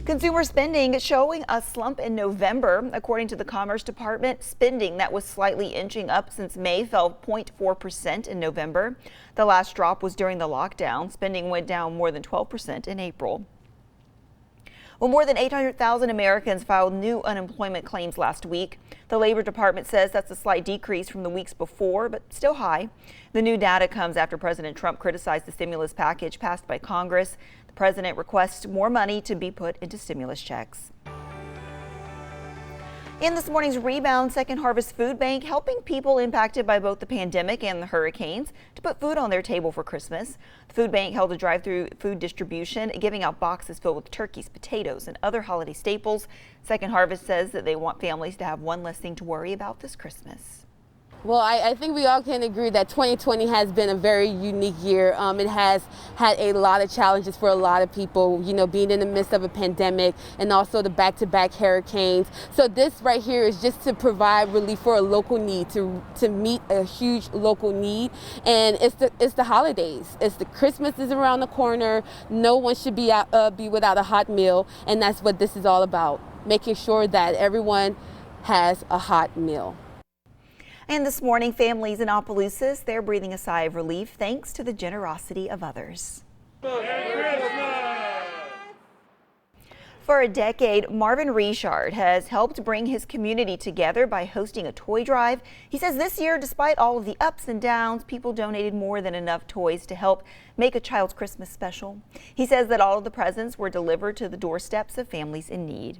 Consumer spending showing a slump in November. According to the Commerce Department, spending that was slightly inching up since May fell 0.4% in November. The last drop was during the lockdown. Spending went down more than 12% in April. Well, more than 800,000 Americans filed new unemployment claims last week. The Labor Department says that's a slight decrease from the weeks before, but still high. The new data comes after President Trump criticized the stimulus package passed by Congress. The president requests more money to be put into stimulus checks. In this morning's rebound, Second Harvest Food Bank helping people impacted by both the pandemic and the hurricanes to put food on their table for Christmas. The food bank held a drive-through food distribution, giving out boxes filled with turkeys, potatoes, and other holiday staples. Second Harvest says that they want families to have one less thing to worry about this Christmas. Well, I think we all can agree that 2020 has been a very unique year. It has had a lot of challenges for a lot of people, you know, being in the midst of a pandemic and also the back-to-back hurricanes. So this right here is just to provide relief for a local need, to meet a huge local need. And it's the holidays. It's the Christmas is around the corner. No one should be without a hot meal. And that's what this is all about, making sure that everyone has a hot meal. And this morning, families in Opelousas, they're breathing a sigh of relief thanks to the generosity of others. For a decade, Marvin Richard has helped bring his community together by hosting a toy drive. He says this year, despite all of the ups and downs, people donated more than enough toys to help make a child's Christmas special. He says that all of the presents were delivered to the doorsteps of families in need.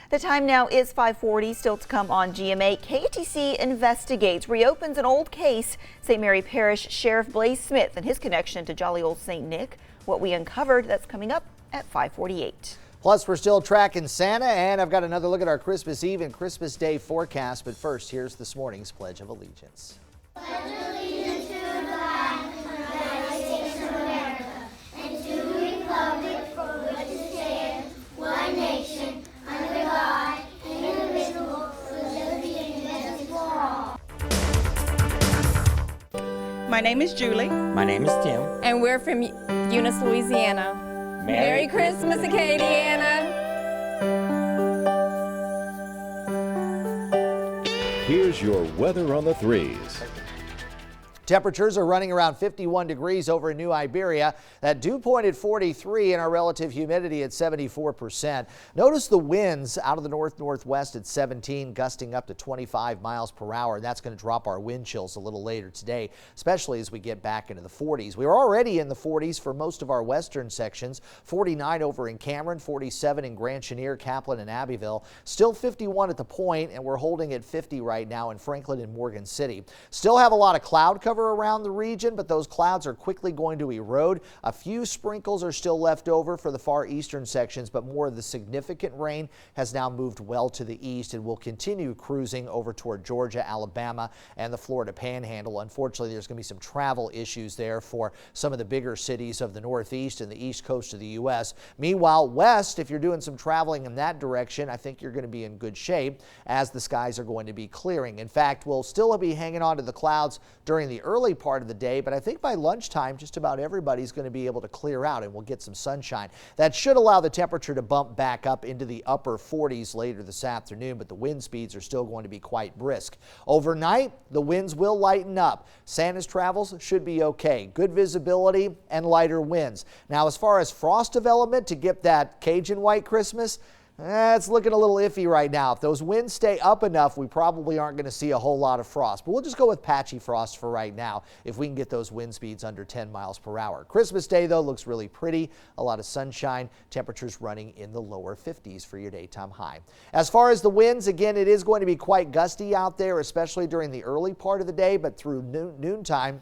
The time now is 5:40, still to come on GMA. KATC investigates, reopens an old case. St. Mary Parish Sheriff Blaze Smith and his connection to jolly old St. Nick. What we uncovered, that's coming up at 5:48. Plus, we're still tracking Santa, and I've got another look at our Christmas Eve and Christmas Day forecast. But first, here's this morning's Pledge of Allegiance. Pledge allegiance to the flag of the United States of America and to the republic for which it stands, one nation, under God, indivisible, with liberty and justice for all. My name is Julie. My name is Tim. And we're from Eunice, Louisiana. Merry Christmas, Acadiana. Here's your weather on the threes. Temperatures are running around 51 degrees over in New Iberia. That dew point at 43 and our relative humidity at 74%. Notice the winds out of the north-northwest at 17, gusting up to 25 miles per hour. That's going to drop our wind chills a little later today, especially as we get back into the 40s. We were already in the 40s for most of our western sections. 49 over in Cameron, 47 in Grand Chenier, Kaplan, and Abbeville. Still 51 at the Point, and we're holding at 50 right now in Franklin and Morgan City. Still have a lot of cloud cover around the region, but those clouds are quickly going to erode. A few sprinkles are still left over for the far eastern sections, but more of the significant rain has now moved well to the east and will continue cruising over toward Georgia, Alabama, and the Florida Panhandle. Unfortunately, there's going to be some travel issues there for some of the bigger cities of the Northeast and the east coast of the U.S. Meanwhile, west, if you're doing some traveling in that direction, I think you're going to be in good shape as the skies are going to be clearing. In fact, we'll still be hanging on to the clouds during the early part of the day, but I think by lunchtime, just about everybody's going to be able to clear out and we'll get some sunshine. That should allow the temperature to bump back up into the upper 40s later this afternoon, but the wind speeds are still going to be quite brisk. Overnight, the winds will lighten up. Santa's travels should be okay. Good visibility and lighter winds. Now, as far as frost development to get that Cajun white Christmas, it's looking a little iffy right now. If those winds stay up enough, we probably aren't going to see a whole lot of frost. But we'll just go with patchy frost for right now if we can get those wind speeds under 10 miles per hour. Christmas Day, though, looks really pretty. A lot of sunshine. Temperatures running in the lower 50s for your daytime high. As far as the winds, again, it is going to be quite gusty out there, especially during the early part of the day. But through noontime,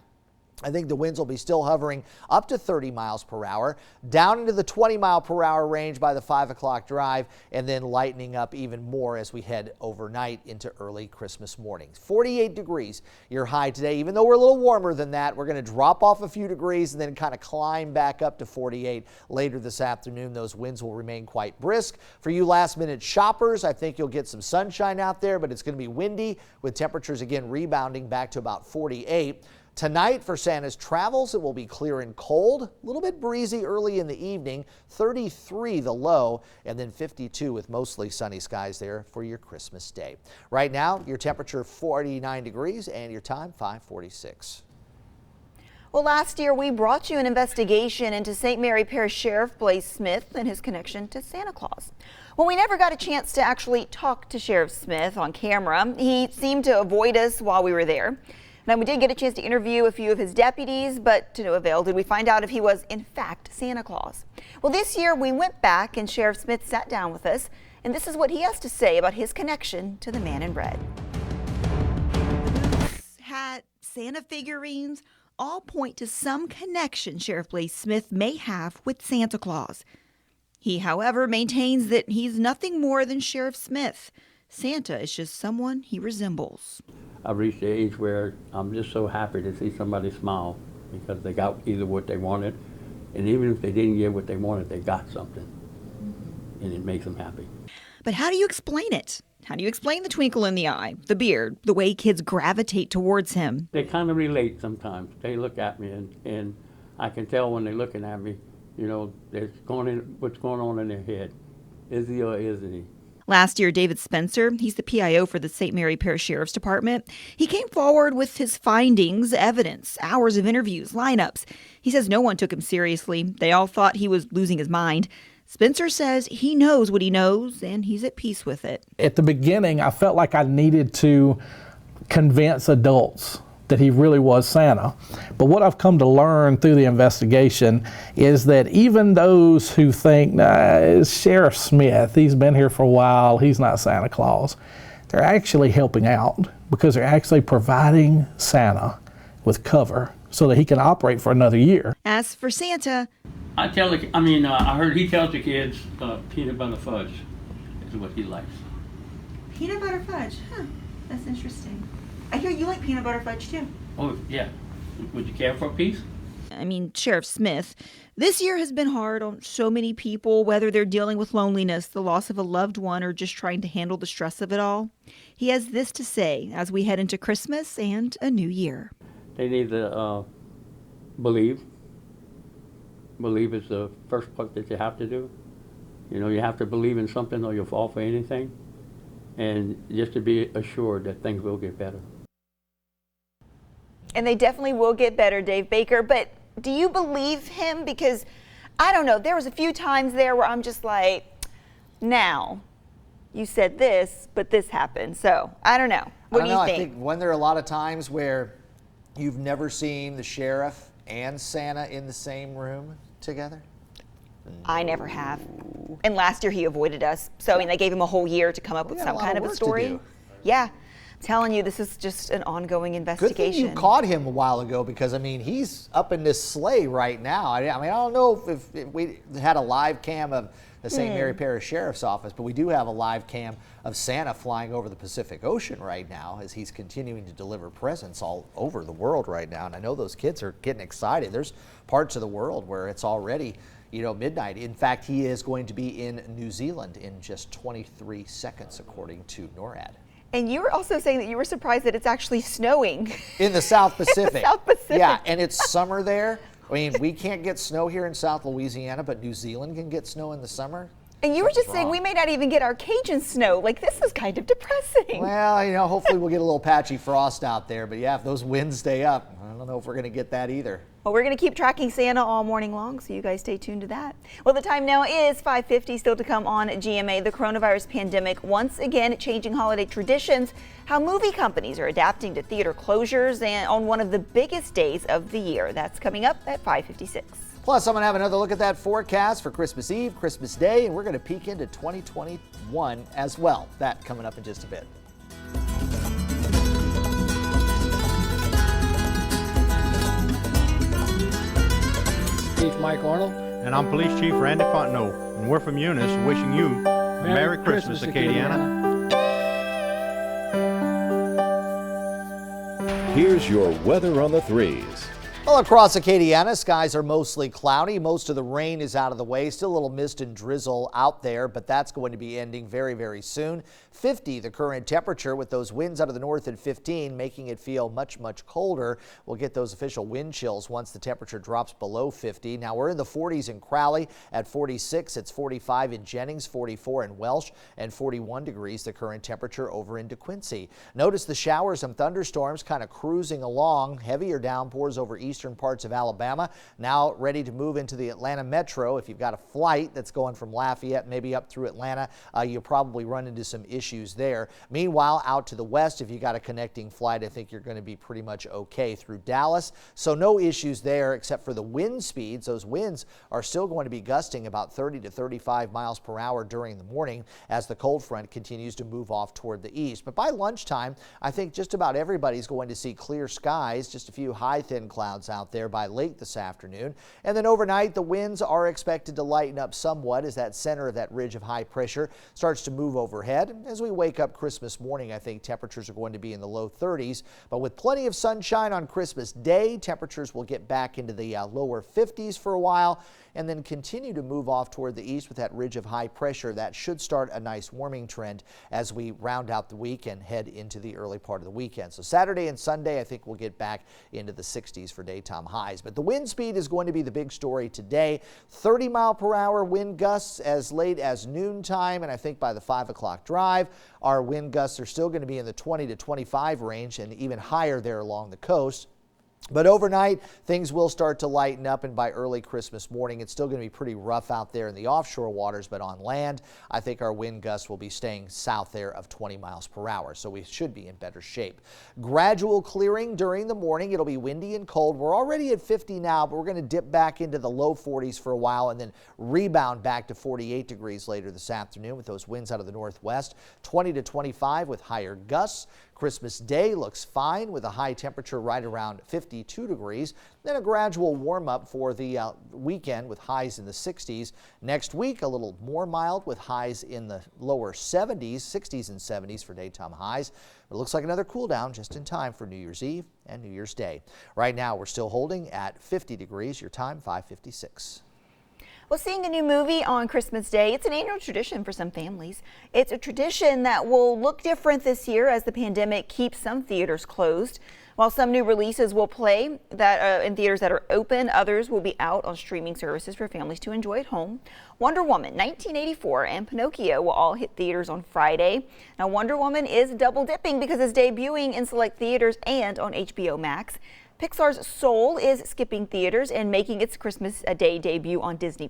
I think the winds will be still hovering up to 30 miles per hour, down into the 20 mile per hour range by the 5 o'clock drive, and then lightening up even more as we head overnight into early Christmas mornings. 48 degrees your high today. Even though we're a little warmer than that, we're going to drop off a few degrees and then kind of climb back up to 48 later this afternoon. Those winds will remain quite brisk. For you last minute shoppers, I think you'll get some sunshine out there, but it's going to be windy with temperatures again rebounding back to about 48. Tonight for Santa's travels, it will be clear and cold, a little bit breezy early in the evening, 33 the low, and then 52 with mostly sunny skies there for your Christmas day. Right now, your temperature 49 degrees and your time 5:46. Well, last year we brought you an investigation into St. Mary Parish Sheriff Blaze Smith and his connection to Santa Claus. Well, we never got a chance to actually talk to Sheriff Smith on camera. He seemed to avoid us while we were there. Now, we did get a chance to interview a few of his deputies, but to no avail did we find out if he was, in fact, Santa Claus. Well, this year we went back and Sheriff Smith sat down with us, and this is what he has to say about his connection to the man in red. Hat, Santa figurines all point to some connection Sheriff Blaze Smith may have with Santa Claus. He, however, maintains that he's nothing more than Sheriff Smith. Santa is just someone he resembles. I've reached the age where I'm just so happy to see somebody smile because they got either what they wanted, and even if they didn't get what they wanted, they got something, and it makes them happy. But how do you explain it? How do you explain the twinkle in the eye, the beard, the way kids gravitate towards him? They kind of relate sometimes. They look at me, and I can tell when they're looking at me, you know, what's going on in their head. Is he or isn't he? Last year, David Spencer, he's the PIO for the St. Mary Parish Sheriff's Department. He came forward with his findings, evidence, hours of interviews, lineups. He says no one took him seriously. They all thought he was losing his mind. Spencer says he knows what he knows, and he's at peace with it. At the beginning, I felt like I needed to convince adults that he really was Santa. But what I've come to learn through the investigation is that even those who think, it's Sheriff Smith, he's been here for a while, he's not Santa Claus, they're actually helping out because they're actually providing Santa with cover so that he can operate for another year. As for Santa, I heard he tells the kids peanut butter fudge is what he likes. peanut butter fudge. Huh, that's interesting. I hear you like peanut butter fudge too. Oh, yeah. Would you care for a piece? I mean, Sheriff Smith, this year has been hard on so many people, whether they're dealing with loneliness, the loss of a loved one, or just trying to handle the stress of it all. He has this to say as we head into Christmas and a new year. They need to believe. Believe is the first part that you have to do. You know, you have to believe in something or you'll fall for anything. And just to be assured that things will get better. And they definitely will get better, Dave Baker. But do you believe him? Because I don't know. There was a few times there where I'm just like, now you said this, but this happened. So I don't know. What do you think? I think when there are a lot of times where you've never seen the sheriff and Santa in the same room together. I never have. And last year he avoided us. So I mean, they gave him a whole year to come up with some kind of a story. Yeah. Telling you, this is just an ongoing investigation. Good thing you caught him a while ago, because I mean, he's up in this sleigh right now. I mean, I don't know if we had a live cam of the St. Mary Parish Sheriff's Office, but we do have a live cam of Santa flying over the Pacific Ocean right now as he's continuing to deliver presents all over the world right now. And I know those kids are getting excited. There's parts of the world where it's already, you know, midnight. In fact, he is going to be in New Zealand in just 23 seconds, according to NORAD. And you were also saying that you were surprised that it's actually snowing. In the South Pacific. In the South Pacific. Yeah, and it's summer there. I mean, we can't get snow here in South Louisiana, but New Zealand can get snow in the summer. And you were just saying we may not even get our Cajun snow. Like, this is kind of depressing. Well, you know, hopefully we'll get a little patchy frost out there. But yeah, if those winds stay up, I don't know if we're going to get that either. Well, we're going to keep tracking Santa all morning long, so you guys stay tuned to that. Well, the time now is 5:50, still to come on GMA. The coronavirus pandemic once again changing holiday traditions, how movie companies are adapting to theater closures, and on one of the biggest days of the year. That's coming up at 5:56. Plus, I'm going to have another look at that forecast for Christmas Eve, Christmas Day, and we're going to peek into 2021 as well. That coming up in just a bit. Chief Mike Arnold. And I'm Police Chief Randy Fontenot, and we're from Eunice wishing you a Merry Christmas, Acadiana. Here's your weather on the 3s. Well, across Acadiana, skies are mostly cloudy. Most of the rain is out of the way. Still a little mist and drizzle out there, but that's going to be ending very, very soon. 50 the current temperature, with those winds out of the north at 15, making it feel much, much colder. We'll get those official wind chills once the temperature drops below 50. Now we're in the 40s in Crowley at 46. It's 45 in Jennings, 44 in Welsh, and 41 degrees the current temperature over in DeQuincy. Notice the showers and thunderstorms kind of cruising along. Heavier downpours over eastern parts of Alabama. Now ready to move into the Atlanta metro. If you've got a flight that's going from Lafayette maybe up through Atlanta, you'll probably run into some issues there. Meanwhile, out to the west, if you got a connecting flight, I think you're going to be pretty much okay through Dallas. So no issues there except for the wind speeds. Those winds are still going to be gusting about 30 to 35 miles per hour during the morning as the cold front continues to move off toward the east. But by lunchtime, I think just about everybody's going to see clear skies, just a few high thin clouds out there by late this afternoon. And then overnight, the winds are expected to lighten up somewhat as that center of that ridge of high pressure starts to move overhead. As we wake up Christmas morning, I think temperatures are going to be in the low 30s, but with plenty of sunshine on Christmas Day, temperatures will get back into the lower 50s for a while and then continue to move off toward the east with that ridge of high pressure. That should start a nice warming trend as we round out the week and head into the early part of the weekend. So Saturday and Sunday, I think we'll get back into the 60s for daytime highs. But the wind speed is going to be the big story today. 30 mile per hour wind gusts as late as noontime, and I think by the 5 o'clock drive, our wind gusts are still going to be in the 20 to 25 range and even higher there along the coast. But overnight, things will start to lighten up, and by early Christmas morning, it's still going to be pretty rough out there in the offshore waters, but on land, I think our wind gusts will be staying south there of 20 miles per hour, so we should be in better shape. Gradual clearing during the morning. It'll be windy and cold. We're already at 50 now, but we're going to dip back into the low 40s for a while and then rebound back to 48 degrees later this afternoon with those winds out of the northwest. 20 to 25 with higher gusts. Christmas Day looks fine with a high temperature right around 52 degrees. Then a gradual warm up for the weekend with highs in the 60s. Next week, a little more mild with highs in the lower 70s, 60s and 70s for daytime highs. But it looks like another cool down just in time for New Year's Eve and New Year's Day. Right now, we're still holding at 50 degrees. Your time, 5:56. Well, seeing a new movie on Christmas Day, it's an annual tradition for some families. It's a tradition that will look different this year as the pandemic keeps some theaters closed. While some new releases will play in theaters that are open, others will be out on streaming services for families to enjoy at home. Wonder Woman 1984 and Pinocchio will all hit theaters on Friday. Now, Wonder Woman is double dipping because it's debuting in select theaters and on HBO Max. Pixar's Soul is skipping theaters and making its Christmas Day debut on Disney+.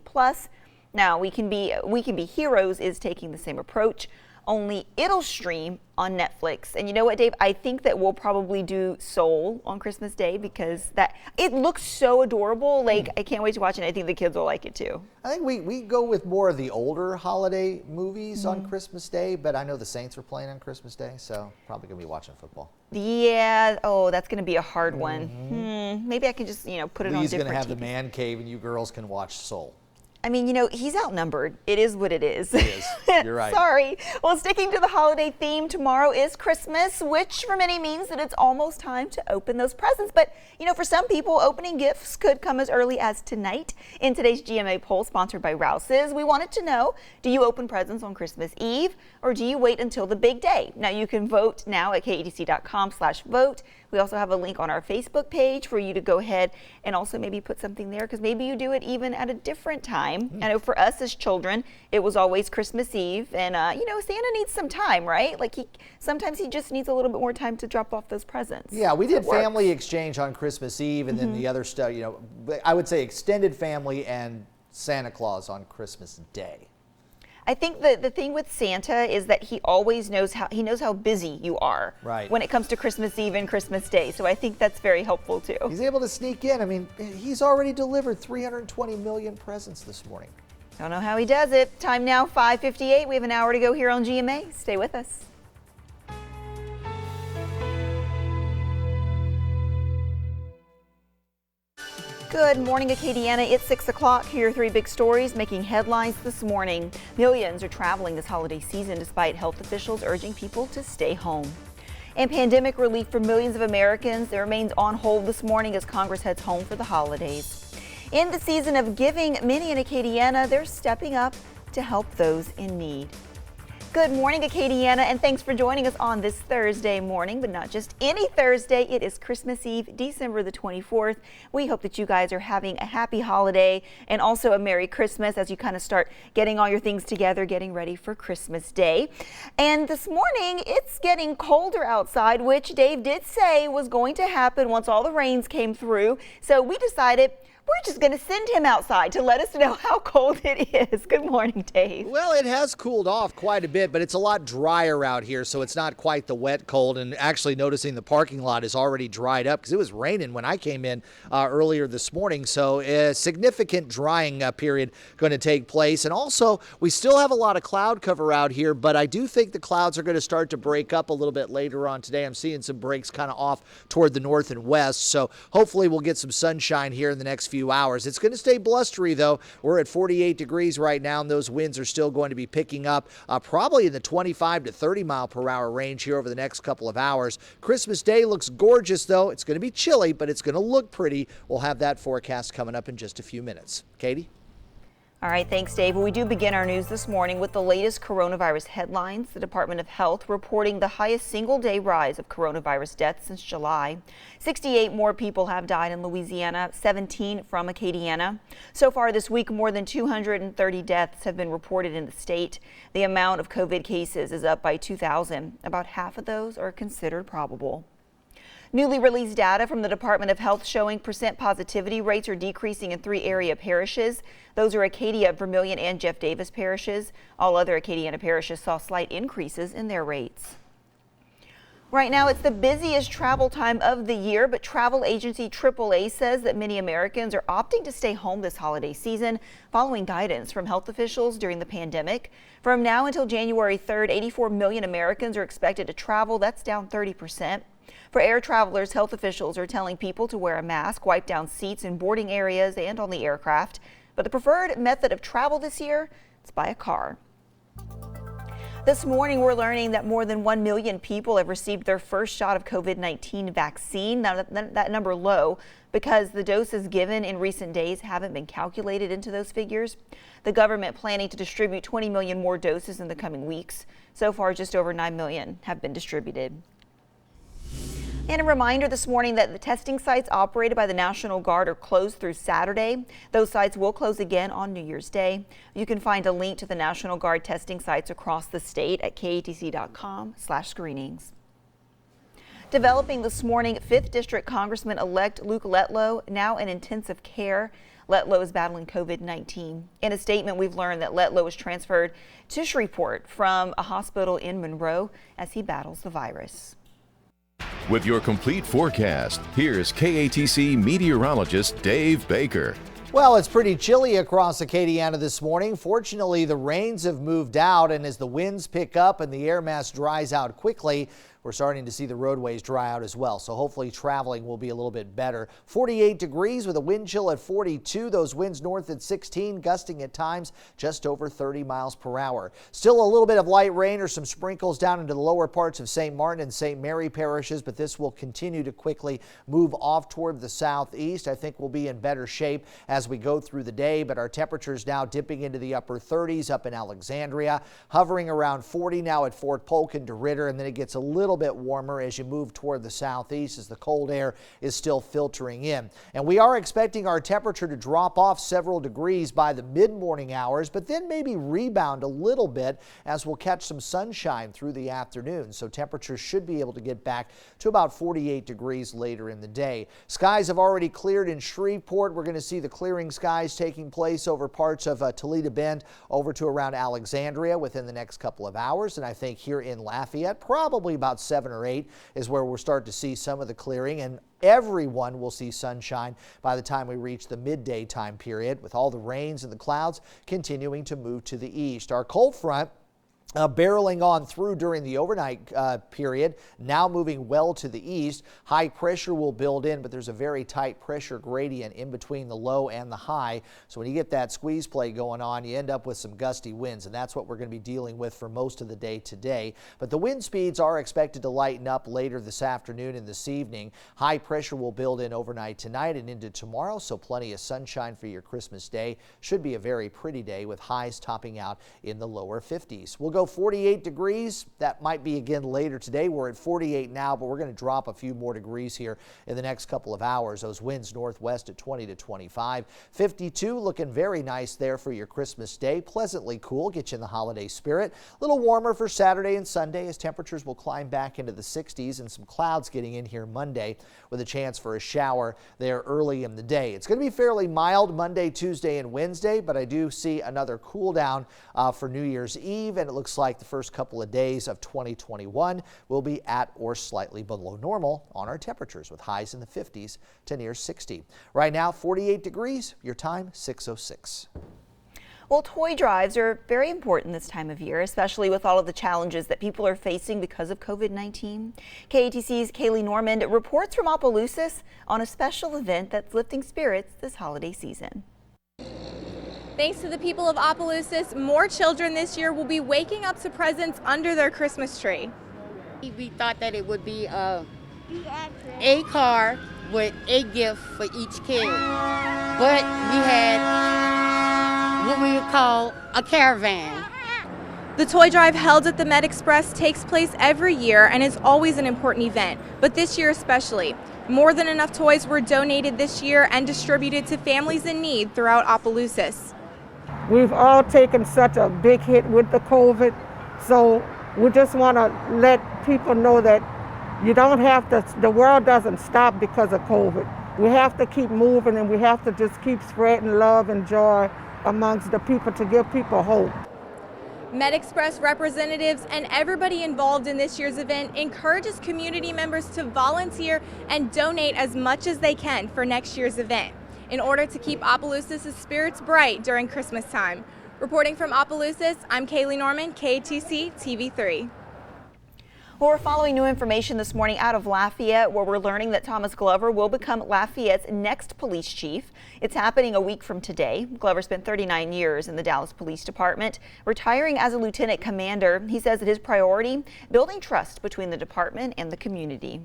Now, We Can Be Heroes is taking the same approach, only it'll stream on Netflix. And you know what, Dave? I think that we'll probably do Soul on Christmas Day because it looks so adorable. Like, I can't wait to watch it. I think the kids will like it too. I think we go with more of the older holiday movies on Christmas Day, but I know the Saints are playing on Christmas Day, so probably going to be watching football. Yeah. Oh, that's going to be a hard one. Maybe I can just, put it on different Lee's going to have TV. the man cave, and you girls can watch Soul. I mean, he's outnumbered. It is what it is. It is. You're right. Sorry. Well, sticking to the holiday theme, tomorrow is Christmas, which for many means that it's almost time to open those presents. But, for some people, opening gifts could come as early as tonight. In today's GMA poll sponsored by Rouse's, we wanted to know, do you open presents on Christmas Eve or do you wait until the big day? Now, you can vote now at KATC.com/vote. We also have a link on our Facebook page for you to go ahead and also maybe put something there because maybe you do it even at a different time. I know for us as children, it was always Christmas Eve. And, Santa needs some time, right? Like sometimes he just needs a little bit more time to drop off those presents. Yeah, we did family exchange on Christmas Eve and then the other stuff, I would say extended family and Santa Claus on Christmas Day. I think the thing with Santa is that he always knows how busy you are when it comes to Christmas Eve and Christmas Day. So I think that's very helpful too. He's able to sneak in. I mean, he's already delivered 320 million presents this morning. Don't know how he does it. Time now, 5:58. We have an hour to go here on GMA. Stay with us. Good morning, Acadiana. It's 6 o'clock. Here are three big stories making headlines this morning. Millions are traveling this holiday season despite health officials urging people to stay home. And pandemic relief for millions of Americans remains on hold this morning as Congress heads home for the holidays. In the season of giving, many in Acadiana, they're stepping up to help those in need. Good morning, Acadiana, and thanks for joining us on this Thursday morning, but not just any Thursday. It is Christmas Eve, December the 24th. We hope that you guys are having a happy holiday and also a Merry Christmas as you kind of start getting all your things together, getting ready for Christmas Day. And this morning, it's getting colder outside, which Dave did say was going to happen once all the rains came through. So we decided we're just going to send him outside to let us know how cold it is. Good morning, Dave. Well, it has cooled off quite a bit, but it's a lot drier out here, so it's not quite the wet cold. And actually noticing the parking lot is already dried up because it was raining when I came in earlier this morning. So a significant drying period going to take place. And also, we still have a lot of cloud cover out here, but I do think the clouds are going to start to break up a little bit later on today. I'm seeing some breaks kind of off toward the north and west. So hopefully we'll get some sunshine here in the next few hours. It's going to stay blustery, though. We're at 48 degrees right now, and those winds are still going to be picking up probably in the 25 to 30 mile per hour range here over the next couple of hours. Christmas Day looks gorgeous, though. It's going to be chilly, but it's going to look pretty. We'll have that forecast coming up in just a few minutes. Katie? All right, thanks, Dave. We do begin our news this morning with the latest coronavirus headlines. The Department of Health reporting the highest single-day rise of coronavirus deaths since July. 68 more people have died in Louisiana, 17 from Acadiana. So far this week, more than 230 deaths have been reported in the state. The amount of COVID cases is up by 2,000. About half of those are considered probable. Newly released data from the Department of Health showing percent positivity rates are decreasing in 3 area parishes. Those are Acadia, Vermilion, and Jeff Davis parishes. All other Acadiana parishes saw slight increases in their rates. Right now, it's the busiest travel time of the year, but travel agency AAA says that many Americans are opting to stay home this holiday season following guidance from health officials during the pandemic. From now until January 3rd, 84 million Americans are expected to travel. That's down 30%. For air travelers, health officials are telling people to wear a mask, wipe down seats in boarding areas and on the aircraft. But the preferred method of travel this year is by a car. This morning, we're learning that more than 1 million people have received their first shot of COVID-19 vaccine. Now, that number low Because the doses given in recent days haven't been calculated into those figures, the government planning to distribute 20 million more doses in the coming weeks. So far, just over 9 million have been distributed. And a reminder this morning that the testing sites operated by the National Guard are closed through Saturday. Those sites will close again on New Year's Day. You can find a link to the National Guard testing sites across the state at katc.com/screenings. Developing this morning, 5th District Congressman-elect Luke Letlow, now in intensive care. Letlow is battling COVID-19. In a statement, we've learned that Letlow was transferred to Shreveport from a hospital in Monroe as he battles the virus. With your complete forecast, here's KATC meteorologist Dave Baker. Well, it's pretty chilly across Acadiana this morning. Fortunately, the rains have moved out, and as the winds pick up and the air mass dries out quickly, we're starting to see the roadways dry out as well. So hopefully traveling will be a little bit better. 48 degrees with a wind chill at 42. Those winds north at 16, gusting at times just over 30 miles per hour. Still a little bit of light rain or some sprinkles down into the lower parts of St. Martin and St. Mary parishes, but this will continue to quickly move off toward the southeast. I think we'll be in better shape as we go through the day, but our temperatures now dipping into the upper 30s up in Alexandria, hovering around 40 now at Fort Polk and DeRidder, and then it gets a little bit warmer as you move toward the southeast as the cold air is still filtering in. And we are expecting our temperature to drop off several degrees by the mid-morning hours, but then maybe rebound a little bit as we'll catch some sunshine through the afternoon. So temperatures should be able to get back to about 48 degrees later in the day. Skies have already cleared in Shreveport. We're going to see the clearing skies taking place over parts of Toledo Bend over to around Alexandria within the next couple of hours. And I think here in Lafayette, probably about 7 or 8 is where we'll start to see some of the clearing, and everyone will see sunshine by the time we reach the midday time period, with all the rains and the clouds continuing to move to the east. Our cold front barreling on through during the overnight period, now moving well to the east. High pressure will build in, but there's a very tight pressure gradient in between the low and the high. So when you get that squeeze play going on, you end up with some gusty winds, and that's what we're going to be dealing with for most of the day today. But the wind speeds are expected to lighten up later this afternoon and this evening. High pressure will build in overnight tonight and into tomorrow, so plenty of sunshine for your Christmas day. Should be a very pretty day with highs topping out in the lower 50s. We'll go 48 degrees. That might be again later today. We're at 48 now, but we're going to drop a few more degrees here in the next couple of hours. Those winds northwest at 20 to 25. 52 looking very nice there for your Christmas day. Pleasantly cool, get you in the holiday spirit. A little warmer for Saturday and Sunday as temperatures will climb back into the 60s, and some clouds getting in here Monday with a chance for a shower there early in the day. It's going to be fairly mild Monday, Tuesday, and Wednesday, but I do see another cool down for New Year's Eve, and it looks like the first couple of days of 2021 will be at or slightly below normal on our temperatures, with highs in the 50s to near 60. Right now, 48 degrees, your time 6:06. Well, toy drives are very important this time of year, especially with all of the challenges that people are facing because of COVID-19. KATC's Kaylee Norman reports from Opelousas on a special event that's lifting spirits this holiday season. Thanks to the people of Opelousas, more children this year will be waking up to presents under their Christmas tree. We thought that it would be a car with a gift for each kid, but we had what we would call a caravan. The toy drive held at the Med Express takes place every year and is always an important event, but this year especially. More than enough toys were donated this year and distributed to families in need throughout Opelousas. We've all taken such a big hit with the COVID, so we just want to let people know that you don't have to, the world doesn't stop because of COVID. We have to keep moving, and we have to just keep spreading love and joy amongst the people to give people hope. Med Express representatives and everybody involved in this year's event encourages community members to volunteer and donate as much as they can for next year's event in order to keep Opelousas' spirits bright during Christmas time. Reporting from Opelousas, I'm Kaylee Norman, KATC TV3. Well, we're following new information this morning out of Lafayette, where we're learning that Thomas Glover will become Lafayette's next police chief. It's happening a week from today. Glover spent 39 years in the Dallas Police Department, retiring as a lieutenant commander. He says that his priority, building trust between the department and the community.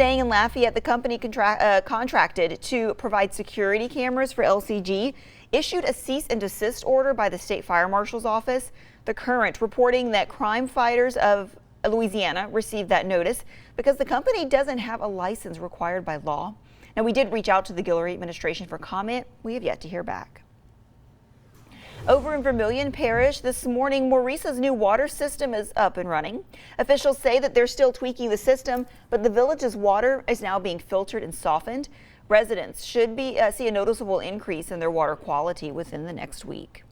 Staying in Lafayette, the company contracted to provide security cameras for LCG issued a cease and desist order by the state fire marshal's office. The Current reporting that crime fighters of Louisiana received that notice because the company doesn't have a license required by law. Now, we did reach out to the Guillory administration for comment. We have yet to hear back. Over in Vermilion Parish this morning, Maurice's new water system is up and running. Officials say that they're still tweaking the system, but the village's water is now being filtered and softened. Residents should see a noticeable increase in their water quality within the next week.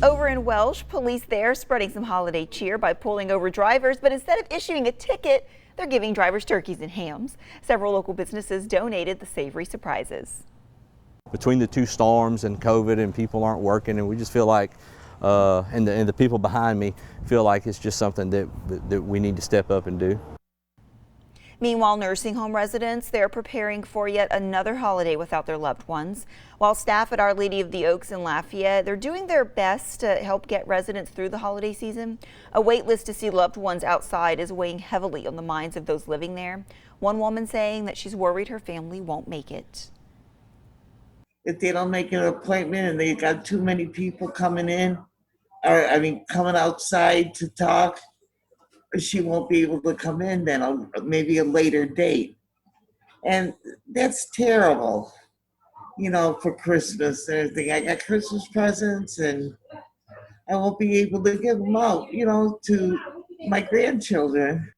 Over in Welsh, police there spreading some holiday cheer by pulling over drivers, but instead of issuing a ticket, they're giving drivers turkeys and hams. Several local businesses donated the savory surprises. Between the two storms and COVID and people aren't working, and we just feel like, and the people behind me feel like it's just something that we need to step up and do. Meanwhile, nursing home residents, they're preparing for yet another holiday without their loved ones. While staff at Our Lady of the Oaks in Lafayette, they're doing their best to help get residents through the holiday season. A wait list to see loved ones outside is weighing heavily on the minds of those living there. One woman saying that she's worried her family won't make it. If they don't make an appointment and they got too many people coming in, or coming outside to talk, she won't be able to come in then, maybe a later date. And that's terrible, for Christmas and everything. I got Christmas presents and I won't be able to give them out, to my grandchildren.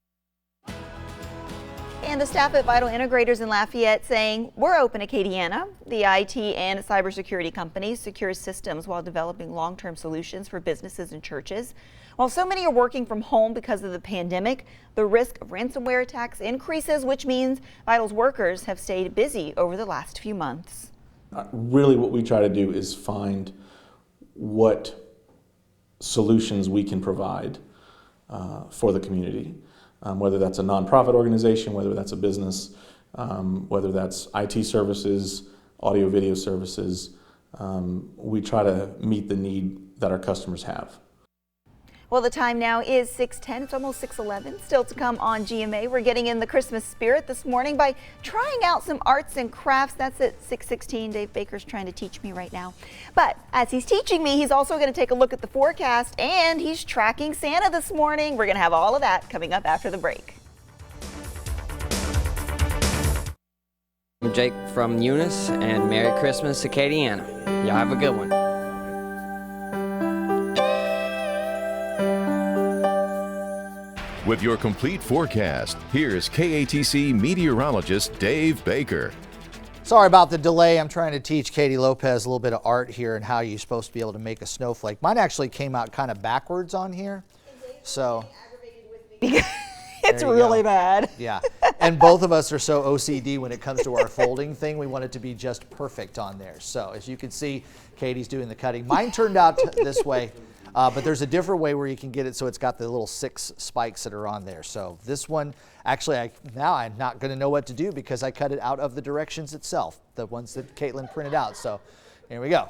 And the staff at Vital Integrators in Lafayette saying, we're open Acadiana. The IT and cybersecurity companies secure systems while developing long-term solutions for businesses and churches. While so many are working from home because of the pandemic, the risk of ransomware attacks increases, which means Vital's workers have stayed busy over the last few months. Really what we try to do is find what solutions we can provide for the community. Whether that's a nonprofit organization, whether that's a business, whether that's IT services, audio video services, we try to meet the need that our customers have. Well, the time now is 6:10. It's almost 6:11. Still to come on GMA. We're getting in the Christmas spirit this morning by trying out some arts and crafts. That's at 6:16. Dave Baker's trying to teach me right now. But as he's teaching me, he's also going to take a look at the forecast, and he's tracking Santa this morning. We're going to have all of that coming up after the break. I'm Jake from Eunice, and Merry Christmas, Acadiana. Y'all have a good one. With your complete forecast, here's KATC meteorologist Dave Baker. Sorry about the delay. I'm trying to teach Katie Lopez a little bit of art here and how you're supposed to be able to make a snowflake. Mine actually came out kind of backwards on here. So it's really bad. Yeah. And both of us are so OCD when it comes to our folding thing. We want it to be just perfect on there. So as you can see, Katie's doing the cutting. Mine turned out this way. But there's a different way where you can get it so it's got the little 6 spikes that are on there. So this one, actually, now I'm not going to know what to do because I cut it out of the directions itself, the ones that Caitlin printed out. So here we go.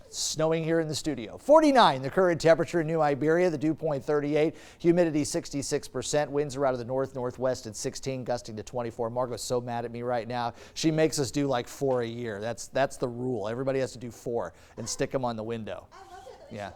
It's snowing here in the studio. 49, the current temperature in New Iberia, the dew point 38, humidity 66%, winds are out of the north-northwest at 16, gusting to 24. Margot's so mad at me right now. She makes us do like 4 a year. That's the rule. Everybody has to do 4 and stick them on the window. Yeah.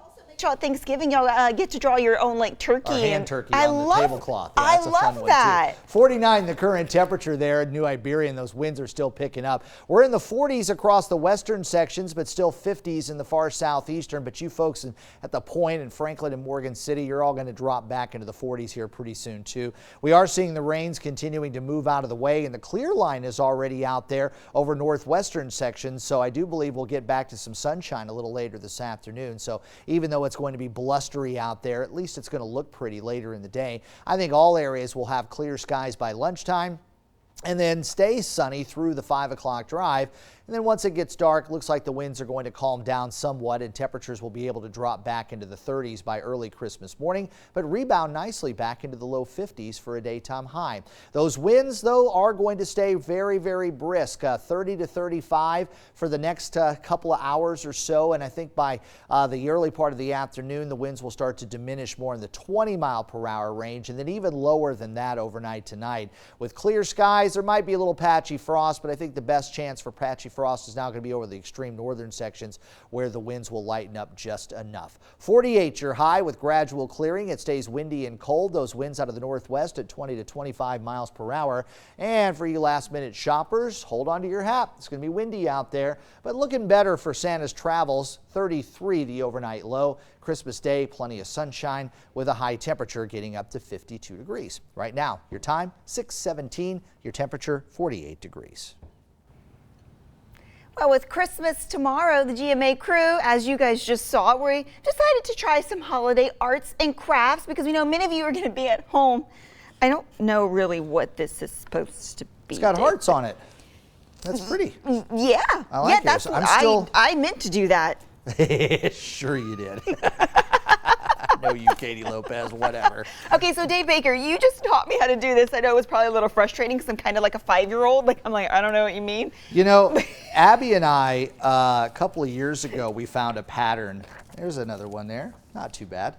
Thanksgiving, y'all get to draw your own turkey. Or hand turkey on the tablecloth. Yeah, I love that. 49, the current temperature there in New Iberia, and those winds are still picking up. We're in the 40s across the western sections, but still 50s in the far southeastern. But you folks at the Point and Franklin and Morgan City, you're all going to drop back into the 40s here pretty soon too. We are seeing the rains continuing to move out of the way, and the clear line is already out there over northwestern sections. So I do believe we'll get back to some sunshine a little later this afternoon. So even though it's going to be blustery out there, at least it's going to look pretty later in the day. I think all areas will have clear skies by lunchtime and then stay sunny through the 5 o'clock drive. And then once it gets dark, looks like the winds are going to calm down somewhat and temperatures will be able to drop back into the 30s by early Christmas morning, but rebound nicely back into the low 50s for a daytime high. Those winds, though, are going to stay very, very brisk, 30 to 35 for the next couple of hours or so. And I think by the early part of the afternoon, the winds will start to diminish more in the 20-mile-per-hour range, and then even lower than that overnight tonight. With clear skies, there might be a little patchy frost, but I think the best chance for patchy frost is now going to be over the extreme northern sections where the winds will lighten up just enough. 48 your high with gradual clearing. It stays windy and cold. Those winds out of the northwest at 20 to 25 miles per hour. And for you last minute shoppers, hold on to your hat. It's going to be windy out there, but looking better for Santa's travels. 33 the overnight low. Christmas Day, plenty of sunshine with a high temperature getting up to 52 degrees. Right now, your time 6:17, your temperature 48 degrees. Well, with Christmas tomorrow, the GMA crew, as you guys just saw, we decided to try some holiday arts and crafts because we know many of you are going to be at home. I don't know really what this is supposed to be. It's got hearts on it. That's pretty. Yeah. I like it. That's what I meant to do that. Sure you did. No, you, Katie Lopez, whatever. Okay, so Dave Baker, you just taught me how to do this. I know it was probably a little frustrating because I'm kind of like a 5-year-old. I'm like, I don't know what you mean. You know, Abby and I, a couple of years ago, we found a pattern. There's another one there. Not too bad.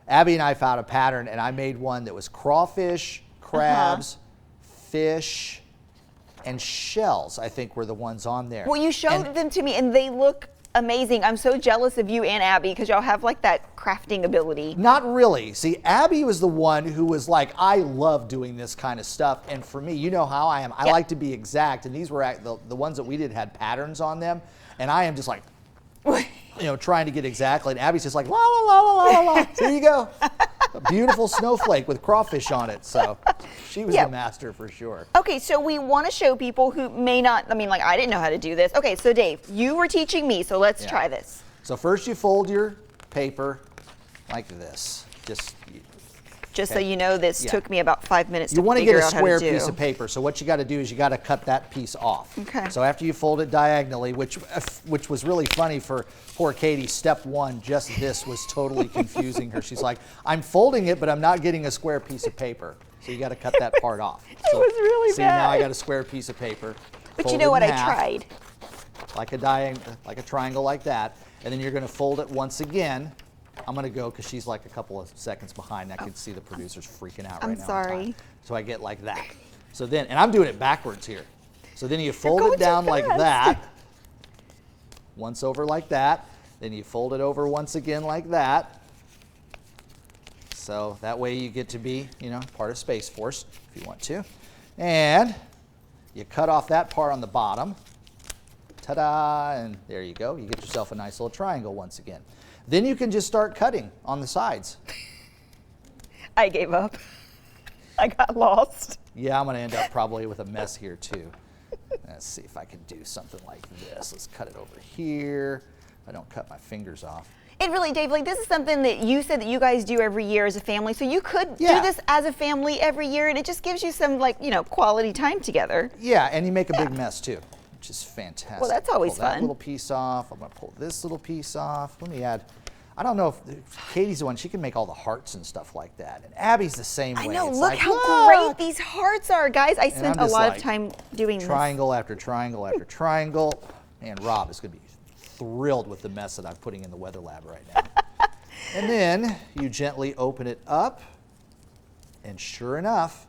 Abby and I found a pattern, and I made one that was crawfish, crabs, fish, and shells, I think were the ones on there. Well, you showed them to me, and they look amazing. I'm so jealous of you and Abby because y'all have like that crafting ability. Not really. See, Abby was the one who was like, I love doing this kind of stuff. And for me, you know how I am. I like to be exact. And these were the ones that we did had patterns on them. And I am just like, trying to get exactly. And Abby's just like, la, la, la, la, la, la. There you go. A beautiful snowflake with crawfish on it. So she was the master for sure. Okay, so we want to show people who may not, I didn't know how to do this. Okay, so Dave, you were teaching me, so let's try this. So first you fold your paper like this. Just so you know, this took me about 5 minutes to figure out how to do. You want to get a square piece of paper. So what you got to do is you got to cut that piece off. Okay. So after you fold it diagonally, which was really funny for poor Katie, step one, just this was totally confusing her. She's like, I'm folding it, but I'm not getting a square piece of paper. So you got to cut that part off. It was really bad. See, now I got a square piece of paper. But you know what? I tried. Like a triangle like that. And then you're going to fold it once again. I'm going to go because she's like a couple of seconds behind. I can see the producers freaking out right now. I'm sorry. So I get like that. So then, and I'm doing it backwards here. So then you fold it down like that. Once over like that. Then you fold it over once again like that. So that way you get to be, part of Space Force if you want to. And you cut off that part on the bottom. Ta-da! And there you go. You get yourself a nice little triangle once again. Then you can just start cutting on the sides. I gave up. I got lost. Yeah, I'm going to end up probably with a mess here too. Let's see if I can do something like this. Let's cut it over here. I don't cut my fingers off. And really, Dave, this is something that you said that you guys do every year as a family. So you could do this as a family every year, and it just gives you some quality time together. Yeah, and you make a big mess too, which is fantastic. Well, that's always pull fun. That little piece off. I'm going to pull this little piece off. Let me add. I don't know if Katie's the one. She can make all the hearts and stuff like that. And Abby's the same way. I know. It's look like, how great these hearts are, guys. I spent a lot of time doing triangle after triangle after triangle. And Rob is going to be thrilled with the mess that I'm putting in the weather lab right now. And then you gently open it up. And sure enough.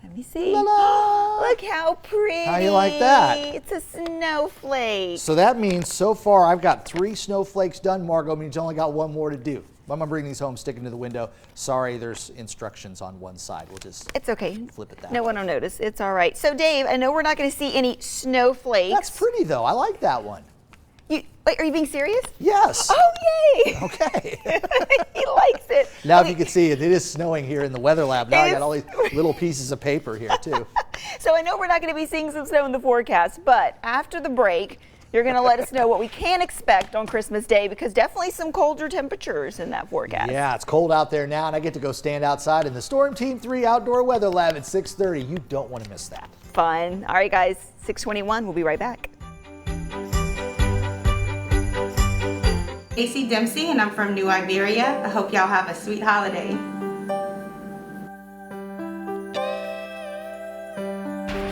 Let me see. Look how pretty. How you like that? It's a snowflake. So that means so far I've got 3 snowflakes done. Margot means you only got 1 more to do. I'm going to bring these home, stick them to the window. Sorry, there's instructions on one side. We'll just It's okay. Flip it that No way. one will notice. It's all right. So, Dave, I know we're not going to see any snowflakes. That's pretty, though. I like that one. Wait, are you being serious? Yes. Oh, yay. Okay. He likes it. Now, if you can see it is snowing here in the weather lab. Now I got all these little pieces of paper here, too. So I know we're not going to be seeing some snow in the forecast, but after the break, You're going to let us know what we can expect on Christmas Day, because definitely some colder temperatures in that forecast. Yeah, it's cold out there now, and I get to go stand outside in the Storm Team 3 Outdoor Weather Lab at 6:30. You don't want to miss that. Fun. All right, guys, 6:21. We'll be right back. AC Dempsey, and I'm from New Iberia. I hope y'all have a sweet holiday.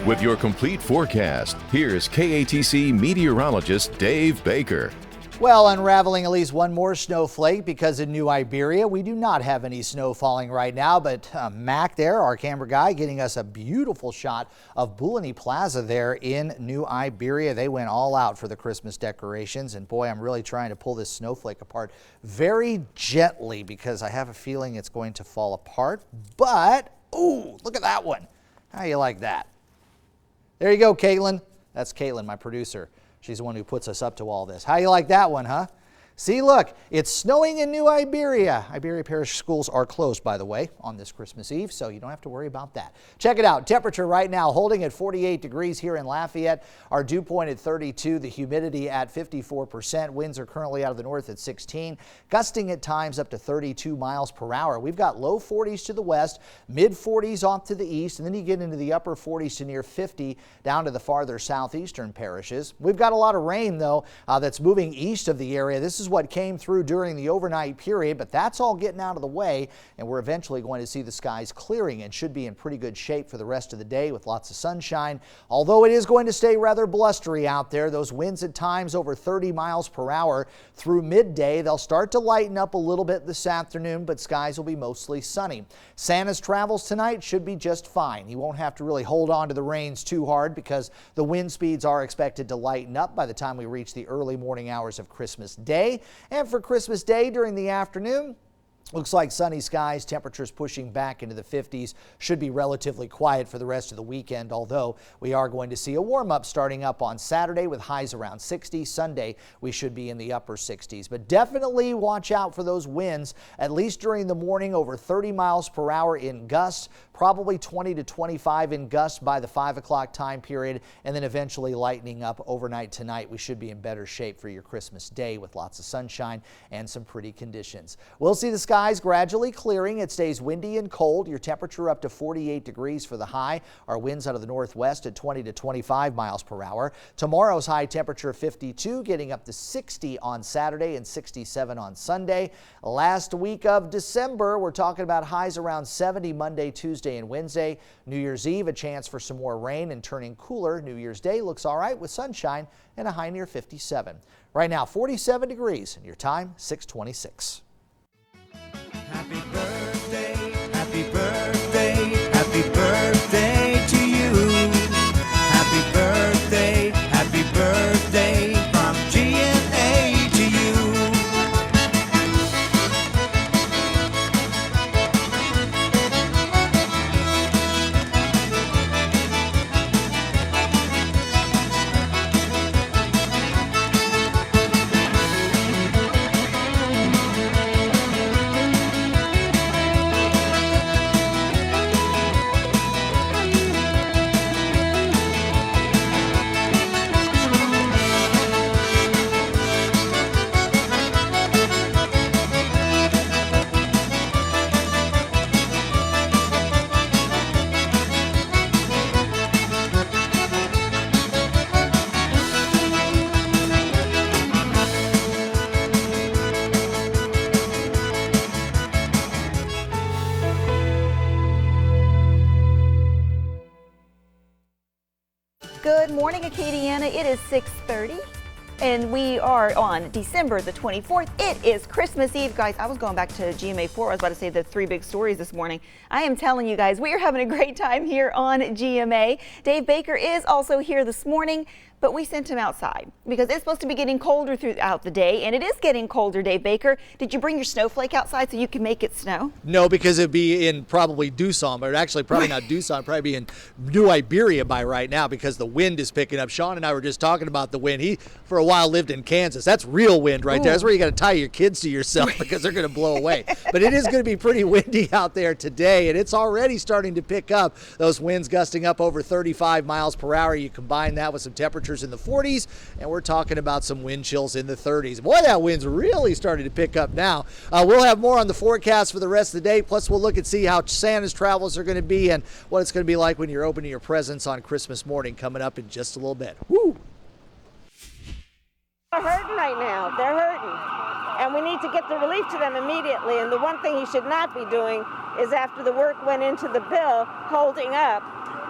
With your complete forecast, here's KATC meteorologist Dave Baker. Well, unraveling at least one more snowflake, because in New Iberia we do not have any snow falling right now, but Mac there, our camera guy, getting us a beautiful shot of Bulani Plaza there in New Iberia. They went all out for the Christmas decorations, and boy, I'm really trying to pull this snowflake apart very gently because I have a feeling it's going to fall apart. But, ooh, look at that one. How you like that? There you go, Caitlin. That's Caitlin, my producer. She's the one who puts us up to all this. How you like that one, huh? See, look, it's snowing in New Iberia. Iberia Parish schools are closed, by the way, on this Christmas Eve, so you don't have to worry about that. Check it out. Temperature right now holding at 48 degrees here in Lafayette. Our dew point at 32. The humidity at 54%. Winds are currently out of the north at 16. Gusting at times up to 32 miles per hour. We've got low 40s to the west, mid 40s off to the east, and then you get into the upper 40s to near 50 down to the farther southeastern parishes. We've got a lot of rain, though, that's moving east of the area. This is what came through during the overnight period, but that's all getting out of the way, and we're eventually going to see the skies clearing and should be in pretty good shape for the rest of the day with lots of sunshine. Although it is going to stay rather blustery out there, those winds at times over 30 miles per hour through midday. They'll start to lighten up a little bit this afternoon, but skies will be mostly sunny. Santa's travels tonight should be just fine. He won't have to really hold on to the reins too hard because the wind speeds are expected to lighten up by the time we reach the early morning hours of Christmas Day. And for Christmas Day during the afternoon, looks like sunny skies, temperatures pushing back into the 50s. Should be relatively quiet for the rest of the weekend, although we are going to see a warm-up starting up on Saturday with highs around 60. Sunday, we should be in the upper 60s. But definitely watch out for those winds, at least during the morning, over 30 miles per hour in gusts, probably 20 to 25 in gusts by the 5 o'clock time period, and then eventually lightening up overnight tonight. We should be in better shape for your Christmas Day with lots of sunshine and some pretty conditions. We'll see the skies gradually clearing. It stays windy and cold. Your temperature up to 48 degrees for the high. Our winds out of the northwest at 20 to 25 miles per hour. Tomorrow's high temperature 52, getting up to 60 on Saturday and 67 on Sunday. Last week of December, we're talking about highs around 70 Monday, Tuesday, and Wednesday. New Year's Eve, a chance for some more rain and turning cooler. New Year's Day looks all right with sunshine and a high near 57. Right now, 47 degrees, and your time, 6:26. Happy birthday, happy birthday, happy birthday to you. Happy birthday from G&A to you. Good morning, Acadiana. It is 6:30. And we are on December the 24th. It is Christmas Eve. Guys, I was going back to GMA4. I was about to say the three big stories this morning. I am telling you guys, we are having a great time here on GMA. Dave Baker is also here this morning, but we sent him outside because it's supposed to be getting colder throughout the day, and it is getting colder, Dave Baker. Did you bring your snowflake outside so you can make it snow? No, because it'd be in probably Doosan, but actually probably not Doosan, probably be in New Iberia by right now because the wind is picking up. Sean and I were just talking about the wind. He, for a while, lived in Kansas. That's real wind right there. That's where you got to tie your kids to yourself because they're going to blow away. But it is going to be pretty windy out there today, and it's already starting to pick up. Those winds gusting up over 35 miles per hour. You combine that with some temperature temperatures in the 40s, and we're talking about some wind chills in the 30s. Boy, that wind's really starting to pick up now. We'll have more on the forecast for the rest of the day, plus we'll look and see how Santa's travels are going to be and what it's going to be like when you're opening your presents on Christmas morning, coming up in just a little bit. Woo! They're hurting right now. They're hurting. And we need to get the relief to them immediately. And the one thing he should not be doing is, after the work went into the bill, holding up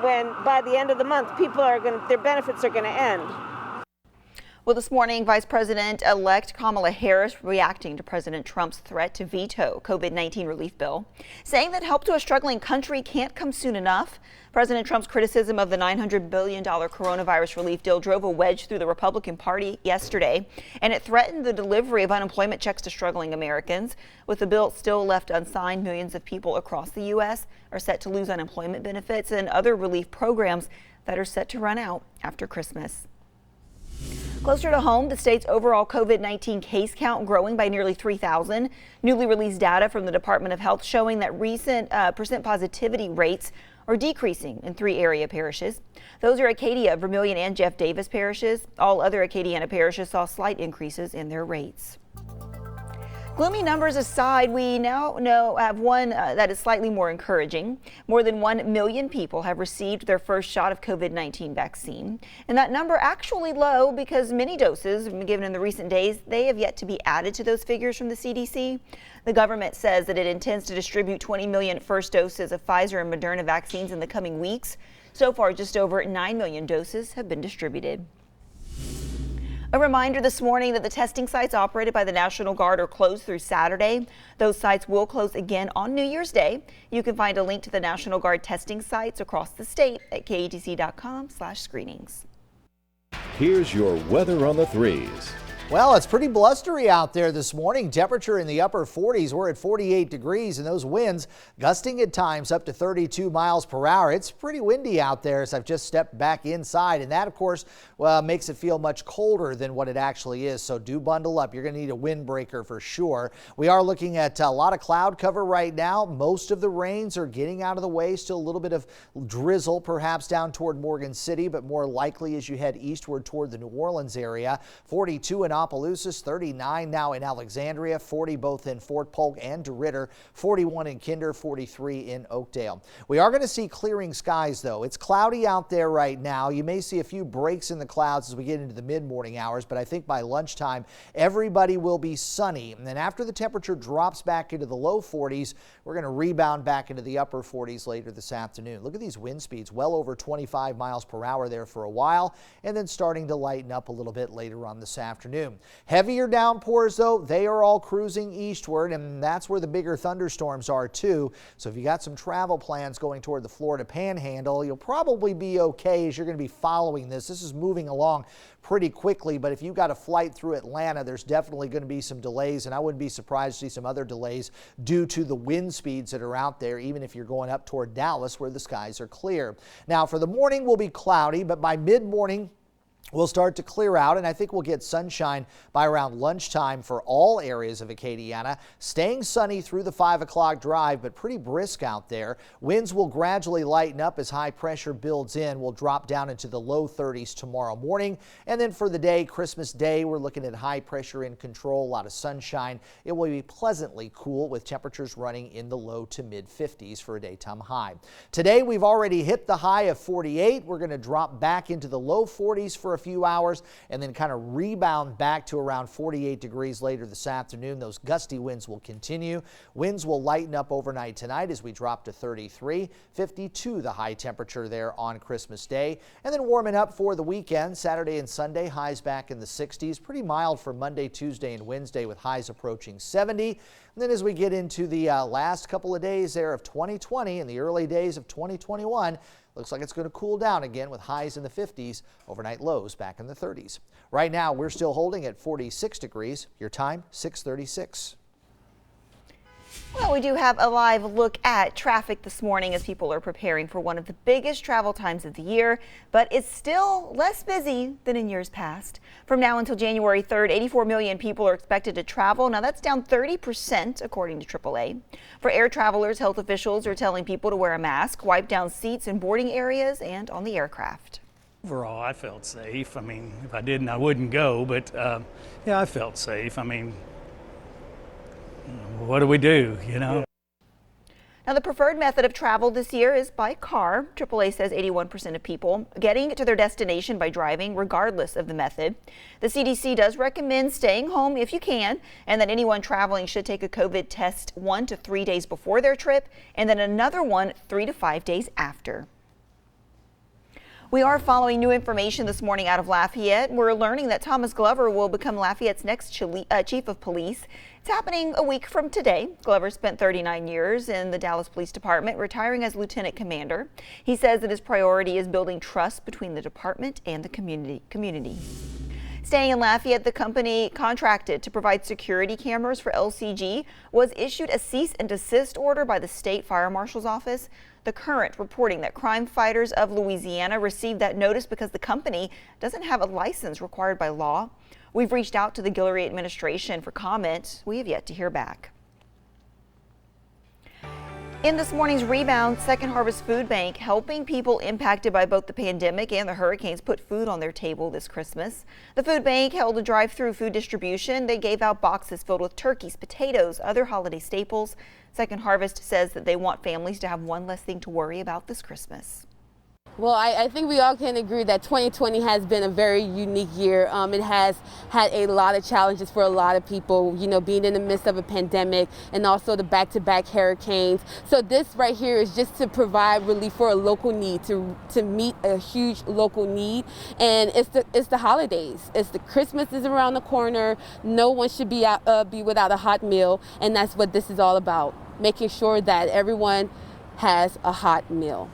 when by the end of the month their benefits are going to end. Well, this morning, Vice President-elect Kamala Harris reacting to President Trump's threat to veto COVID-19 relief bill, saying that help to a struggling country can't come soon enough. President Trump's criticism of the $900 billion coronavirus relief deal drove a wedge through the Republican Party yesterday, and it threatened the delivery of unemployment checks to struggling Americans. With the bill still left unsigned, millions of people across the U.S. are set to lose unemployment benefits and other relief programs that are set to run out after Christmas. Closer to home, the state's overall COVID-19 case count growing by nearly 3,000. Newly released data from the Department of Health showing that recent percent positivity rates are decreasing in 3 area parishes. Those are Acadia, Vermilion, and Jeff Davis parishes. All other Acadiana parishes saw slight increases in their rates. Gloomy numbers aside, we now have one that is slightly more encouraging. More than 1 million people have received their first shot of COVID-19 vaccine. And that number actually low because many doses given in the recent days, they have yet to be added to those figures from the CDC. The government says that it intends to distribute 20 million first doses of Pfizer and Moderna vaccines in the coming weeks. So far, just over 9 million doses have been distributed. A reminder this morning that the testing sites operated by the National Guard are closed through Saturday. Those sites will close again on New Year's Day. You can find a link to the National Guard testing sites across the state at katc.com/screenings. Here's your weather on the 3s. Well, it's pretty blustery out there this morning. Temperature in the upper 40s. We're at 48 degrees, and those winds gusting at times up to 32 miles per hour. It's pretty windy out there as I've just stepped back inside, and that, of course, makes it feel much colder than what it actually is. So do bundle up. You're going to need a windbreaker for sure. We are looking at a lot of cloud cover right now. Most of the rains are getting out of the way. Still a little bit of drizzle perhaps down toward Morgan City, but more likely as you head eastward toward the New Orleans area. 42 in Opelousas, 39 now in Alexandria, 40 both in Fort Polk and DeRidder, 41 in Kinder, 43 in Oakdale. We are going to see clearing skies, though. It's cloudy out there right now. You may see a few breaks in the clouds as we get into the mid-morning hours, but I think by lunchtime, everybody will be sunny. And then after the temperature drops back into the low 40s, we're going to rebound back into the upper 40s later this afternoon. Look at these wind speeds, well over 25 miles per hour there for a while, and then starting to lighten up a little bit later on this afternoon. Heavier downpours, though, they are all cruising eastward, and that's where the bigger thunderstorms are, too. So if you got some travel plans going toward the Florida Panhandle, you'll probably be okay as you're going to be following this. This is moving along pretty quickly, but if you got a flight through Atlanta, there's definitely going to be some delays, and I wouldn't be surprised to see some other delays due to the wind speeds that are out there, even if you're going up toward Dallas where the skies are clear. Now, for the morning will be cloudy, but by mid-morning, we'll start to clear out, and I think we'll get sunshine by around lunchtime for all areas of Acadiana. Staying sunny through the 5 o'clock drive, but pretty brisk out there. Winds will gradually lighten up as high pressure builds in. We'll drop down into the low 30s tomorrow morning. And then for the day, Christmas Day, we're looking at high pressure in control, a lot of sunshine. It will be pleasantly cool with temperatures running in the low to mid 50s for a daytime high. Today, we've already hit the high of 48. We're going to drop back into the low 40s for a few hours and then kind of rebound back to around 48 degrees later this afternoon. Those gusty winds will continue. Winds will lighten up overnight tonight as we drop to 33, 52 the high temperature there on Christmas Day, and then warming up for the weekend. Saturday and Sunday, highs back in the 60s. Pretty mild for Monday, Tuesday, and Wednesday with highs approaching 70. And then as we get into the last couple of days there of 2020 and the early days of 2021, looks like it's going to cool down again with highs in the 50s, overnight lows back in the 30s. Right now, we're still holding at 46 degrees. Your time, 6:36. Well, we do have a live look at traffic this morning as people are preparing for one of the biggest travel times of the year, but it's still less busy than in years past. From now until January 3rd, 84 million people are expected to travel. Now that's down 30% according to AAA. For air travelers, health officials are telling people to wear a mask, wipe down seats in boarding areas and on the aircraft. Overall, I felt safe. I mean, if I didn't, I wouldn't go, but yeah, I felt safe. I mean, what do we do, you know? Now, the preferred method of travel this year is by car. AAA says 81% of people getting to their destination by driving, regardless of the method. The CDC does recommend staying home if you can, and that anyone traveling should take a COVID test 1 to 3 days before their trip, and then another one 3 to 5 days after. We are following new information this morning out of Lafayette. We're learning that Thomas Glover will become Lafayette's next chief of police. It's happening a week from today. Glover spent 39 years in the Dallas Police Department, retiring as lieutenant commander. He says that his priority is building trust between the department and the community. Staying in Lafayette, the company contracted to provide security cameras for LCG was issued a cease and desist order by the state fire marshal's office. The Current reporting that crime fighters of Louisiana received that notice because the company doesn't have a license required by law. We've reached out to the Guillory administration for comment. We have yet to hear back. In this morning's rebound, Second Harvest Food Bank helping people impacted by both the pandemic and the hurricanes put food on their table this Christmas. The food bank held a drive-through food distribution. They gave out boxes filled with turkeys, potatoes, other holiday staples. Second Harvest says that they want families to have one less thing to worry about this Christmas. Well, I think we all can agree that 2020 has been a very unique year. It has had a lot of challenges for a lot of people, you know, being in the midst of a pandemic and also the back-to-back hurricanes. So this right here is just to provide relief for a local need, to meet a huge local need. And it's the holidays. It's the Christmas is around the corner. No one should be without a hot meal, and that's what this is all about, making sure that everyone has a hot meal.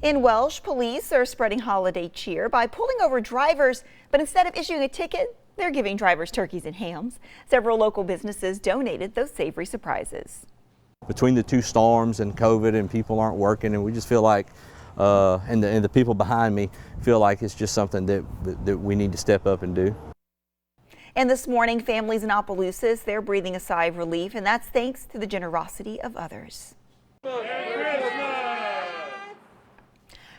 In Welsh, police are spreading holiday cheer by pulling over drivers, but instead of issuing a ticket, they're giving drivers turkeys and hams. Several local businesses donated those savory surprises. Between the two storms and COVID and people aren't working, and we just feel like, and the people behind me feel like it's just something that we need to step up and do. And this morning, families in Opelousas, they're breathing a sigh of relief, and that's thanks to the generosity of others.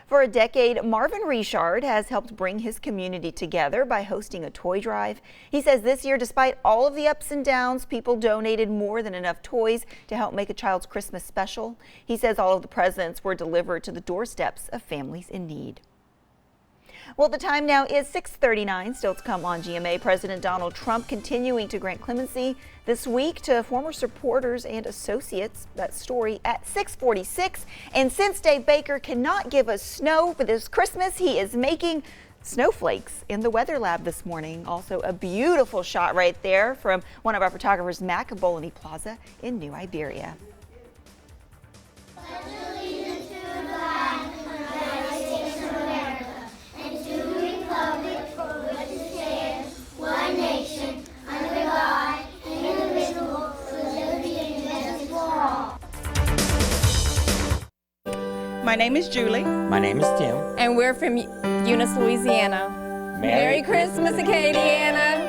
For a decade, Marvin Richard has helped bring his community together by hosting a toy drive. He says this year, despite all of the ups and downs, people donated more than enough toys to help make a child's Christmas special. He says all of the presents were delivered to the doorsteps of families in need. Well, the time now is 6:39. Still to come on GMA, President Donald Trump continuing to grant clemency this week to former supporters and associates. That story at 6:46. And since Dave Baker cannot give us snow for this Christmas, he is making snowflakes in the weather lab this morning. Also a beautiful shot right there from one of our photographers, Mac of Bologna Plaza in New Iberia. My name is Julie. My name is Tim. And we're from Eunice, Louisiana. Merry Christmas, Acadiana.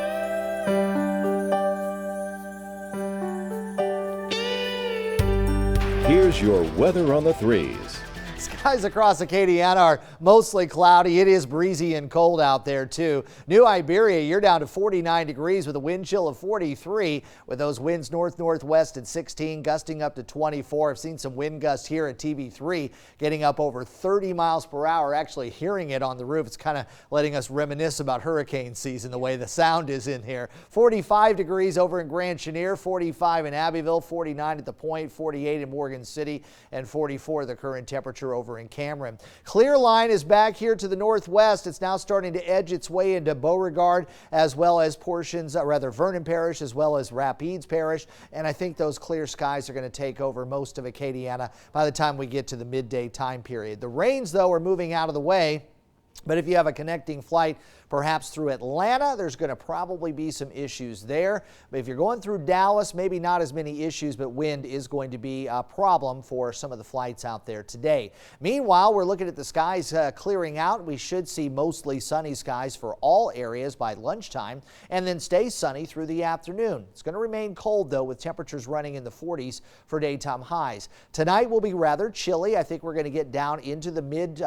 Here's your weather on the 3s. Skies across Acadiana are mostly cloudy. It is breezy and cold out there too. New Iberia, you're down to 49 degrees with a wind chill of 43 with those winds north-northwest at 16, gusting up to 24. I've seen some wind gusts here at TB3 getting up over 30 miles per hour. Actually hearing it on the roof. It's kind of letting us reminisce about hurricane season, the way the sound is in here. 45 degrees over in Grand Chenier, 45 in Abbeville, 49 at the Point, 48 in Morgan City, and 44 the current temperature over in Cameron. Clear line is back here to the northwest. It's now starting to edge its way into Beauregard as well as portions, Vernon Parish as well as Rapides Parish. And I think those clear skies are going to take over most of Acadiana by the time we get to the midday time period. The rains, though, are moving out of the way. But if you have a connecting flight Perhaps through Atlanta, there's going to probably be some issues there. But if you're going through Dallas, maybe not as many issues, but wind is going to be a problem for some of the flights out there today. Meanwhile, we're looking at the skies clearing out. We should see mostly sunny skies for all areas by lunchtime and then stay sunny through the afternoon. It's going to remain cold, though, with temperatures running in the 40s for daytime highs. Tonight will be rather chilly. I think we're going to get down into the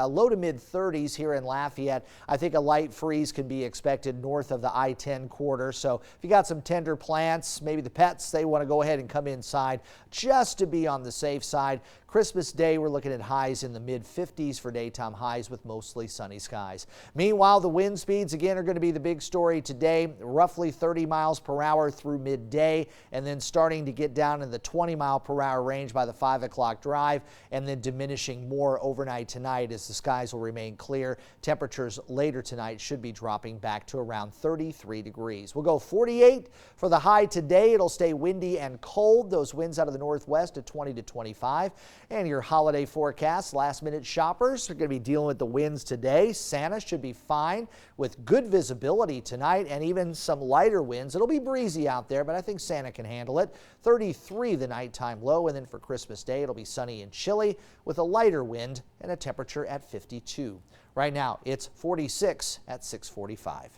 low to mid 30s here in Lafayette. I think a light freeze can be expected north of the I-10 corridor. So if you got some tender plants, maybe the pets, they want to go ahead and come inside just to be on the safe side. Christmas Day, we're looking at highs in the mid 50s for daytime highs with mostly sunny skies. Meanwhile, the wind speeds again are going to be the big story today, roughly 30 miles per hour through midday, and then starting to get down in the 20 mile per hour range by the 5 o'clock drive, and then diminishing more overnight tonight as the skies will remain clear. Temperatures later tonight should be dropping back to around 33 degrees. We'll go 48 for the high today. It'll stay windy and cold. Those winds out of the northwest at 20 to 25. And your holiday forecast, last-minute shoppers are going to be dealing with the winds today. Santa should be fine with good visibility tonight and even some lighter winds. It'll be breezy out there, but I think Santa can handle it. 33 the nighttime low, and then for Christmas Day, it'll be sunny and chilly with a lighter wind and a temperature at 52. Right now, it's 46 at 6:45.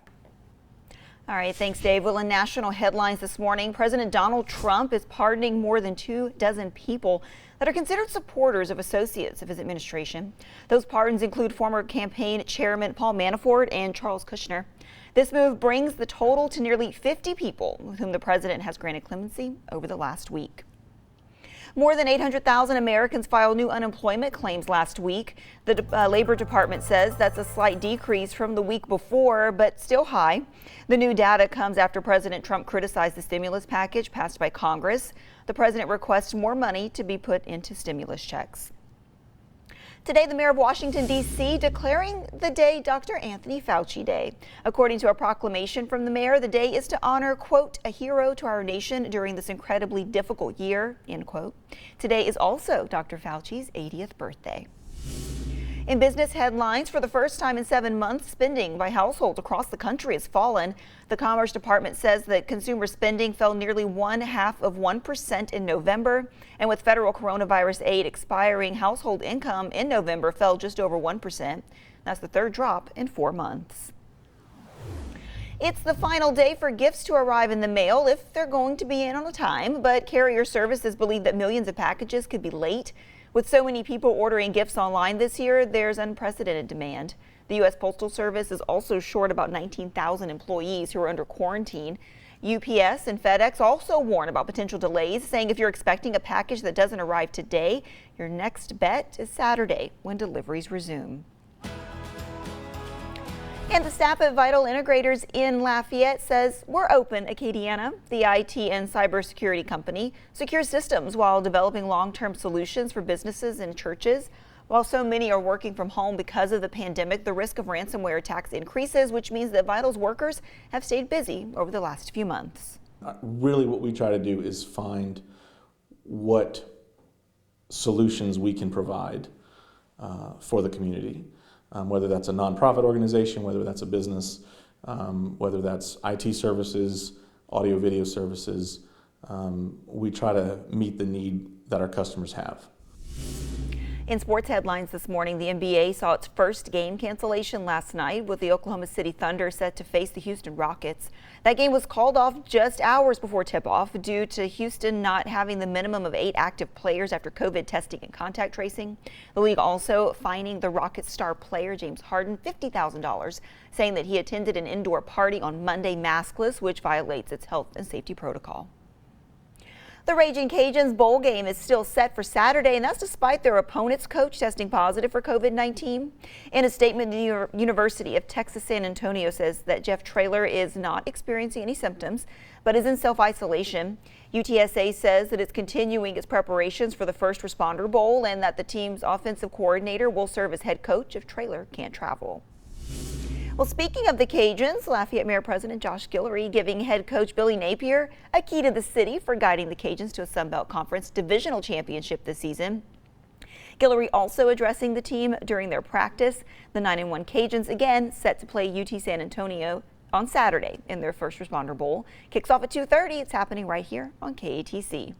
All right, thanks, Dave. Well, in national headlines this morning, President Donald Trump is pardoning more than 24 people that are considered supporters of associates of his administration. Those pardons include former campaign chairman Paul Manafort and Charles Kushner. This move brings the total to nearly 50 people with whom the president has granted clemency over the last week. More than 800,000 Americans filed new unemployment claims last week. The Labor Department says that's a slight decrease from the week before, but still high. The new data comes after President Trump criticized the stimulus package passed by Congress. The president requests more money to be put into stimulus checks. Today, the mayor of Washington, D.C. declaring the day Dr. Anthony Fauci Day. According to a proclamation from the mayor, the day is to honor, quote, a hero to our nation during this incredibly difficult year, end quote. Today is also Dr. Fauci's 80th birthday. In business headlines, for the first time in 7 months, spending by households across the country has fallen. The Commerce Department says that consumer spending fell nearly 0.5% in November. And with federal coronavirus aid expiring, household income in November fell just over 1%. That's the third drop in 4 months. It's the final day for gifts to arrive in the mail if they're going to be in on time, but carrier services believe that millions of packages could be late. With so many people ordering gifts online this year, there's unprecedented demand. The U.S. Postal Service is also short about 19,000 employees who are under quarantine. UPS and FedEx also warn about potential delays, saying if you're expecting a package that doesn't arrive today, your next bet is Saturday when deliveries resume. And the staff at Vital Integrators in Lafayette says we're open. Acadiana, the IT and cybersecurity company, secures systems while developing long-term solutions for businesses and churches. While so many are working from home because of the pandemic, the risk of ransomware attacks increases, which means that Vital's workers have stayed busy over the last few months. Really what we try to do is find what solutions we can provide for the community. Whether that's a nonprofit organization, whether that's a business, whether that's IT services, audio video services, we try to meet the need that our customers have. In sports headlines this morning, the NBA saw its first game cancellation last night with the Oklahoma City Thunder set to face the Houston Rockets. That game was called off just hours before tip-off due to Houston not having the minimum of 8 active players after COVID testing and contact tracing. The league also fining the Rockets star player James Harden $50,000, saying that he attended an indoor party on Monday maskless, which violates its health and safety protocol. The Raging Cajuns bowl game is still set for Saturday, and that's despite their opponent's coach testing positive for COVID-19. In a statement, the University of Texas San Antonio says that Jeff Traylor is not experiencing any symptoms, but is in self-isolation. UTSA says that it's continuing its preparations for the First Responder Bowl and that the team's offensive coordinator will serve as head coach if Traylor can't travel. Well, speaking of the Cajuns, Lafayette Mayor President Josh Guillory giving head coach Billy Napier a key to the city for guiding the Cajuns to a Sun Belt Conference divisional championship this season. Guillory also addressing the team during their practice. The 9-1 Cajuns again set to play UT San Antonio on Saturday in their First Responder Bowl. Kicks off at 2:30. It's happening right here on KATC.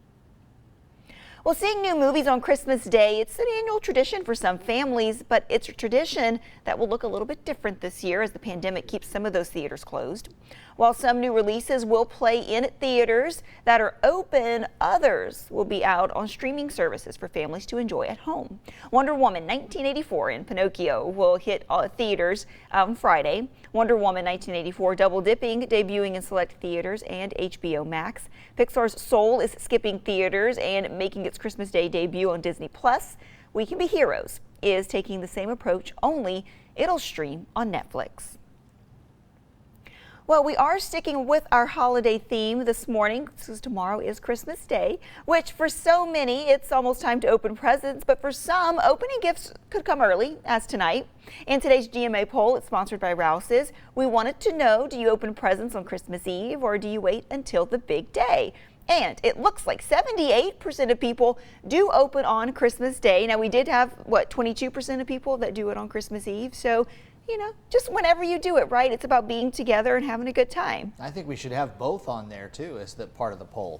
Well, seeing new movies on Christmas Day, it's an annual tradition for some families, but it's a tradition that will look a little bit different this year as the pandemic keeps some of those theaters closed. While some new releases will play in at theaters that are open, others will be out on streaming services for families to enjoy at home. Wonder Woman 1984 and Pinocchio will hit theaters on Friday. Wonder Woman 1984 double dipping, debuting in select theaters and HBO Max. Pixar's Soul is skipping theaters and making its Christmas Day debut on Disney+. We Can Be Heroes is taking the same approach, only it'll stream on Netflix. Well, we are sticking with our holiday theme this morning because tomorrow is Christmas Day, which for so many, it's almost time to open presents, but for some, opening gifts could come early, as tonight. In today's GMA poll, it's sponsored by Rouse's. We wanted to know, do you open presents on Christmas Eve or do you wait until the big day? And it looks like 78% of people do open on Christmas Day. Now, we did have, 22% of people that do it on Christmas Eve. So, just whenever you do it, right? It's about being together and having a good time. I think we should have both on there, too, as the part of the poll.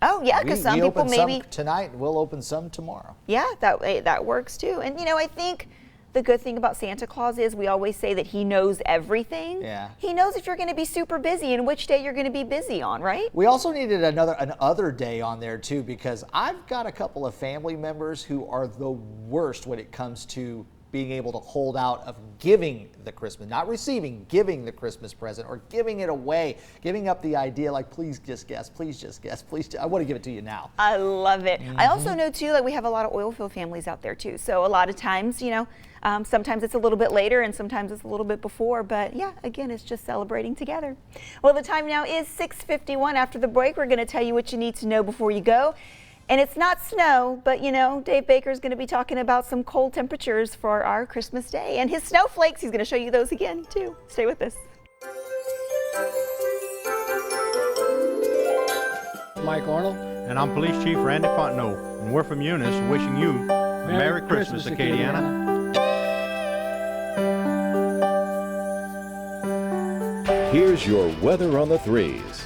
Oh, yeah, because some people maybe... Some tonight, we'll open some tomorrow. Yeah, that works, too. And, I think the good thing about Santa Claus is we always say that he knows everything. Yeah. He knows if you're going to be super busy and which day you're going to be busy on, right? We also needed another day on there, too, because I've got a couple of family members who are the worst when it comes to being able to hold out of giving the Christmas, not receiving, giving the Christmas present or giving it away, giving up the idea like, please just guess, please just guess, please. I want to give it to you now. I love it. I also know too, we have a lot of oil field families out there too. So a lot of times, sometimes it's a little bit later and sometimes it's a little bit before, but yeah, again, it's just celebrating together. Well, the time now is 6:51. After the break, we're going to tell you what you need to know before you go. And it's not snow, but Dave Baker is going to be talking about some cold temperatures for our Christmas Day. And his snowflakes, he's going to show you those again, too. Stay with us. Mike Arnold. And I'm Police Chief Randy Fontenot. And we're from Eunice, wishing you a Merry Christmas, Acadiana. Here's your weather on the 3s.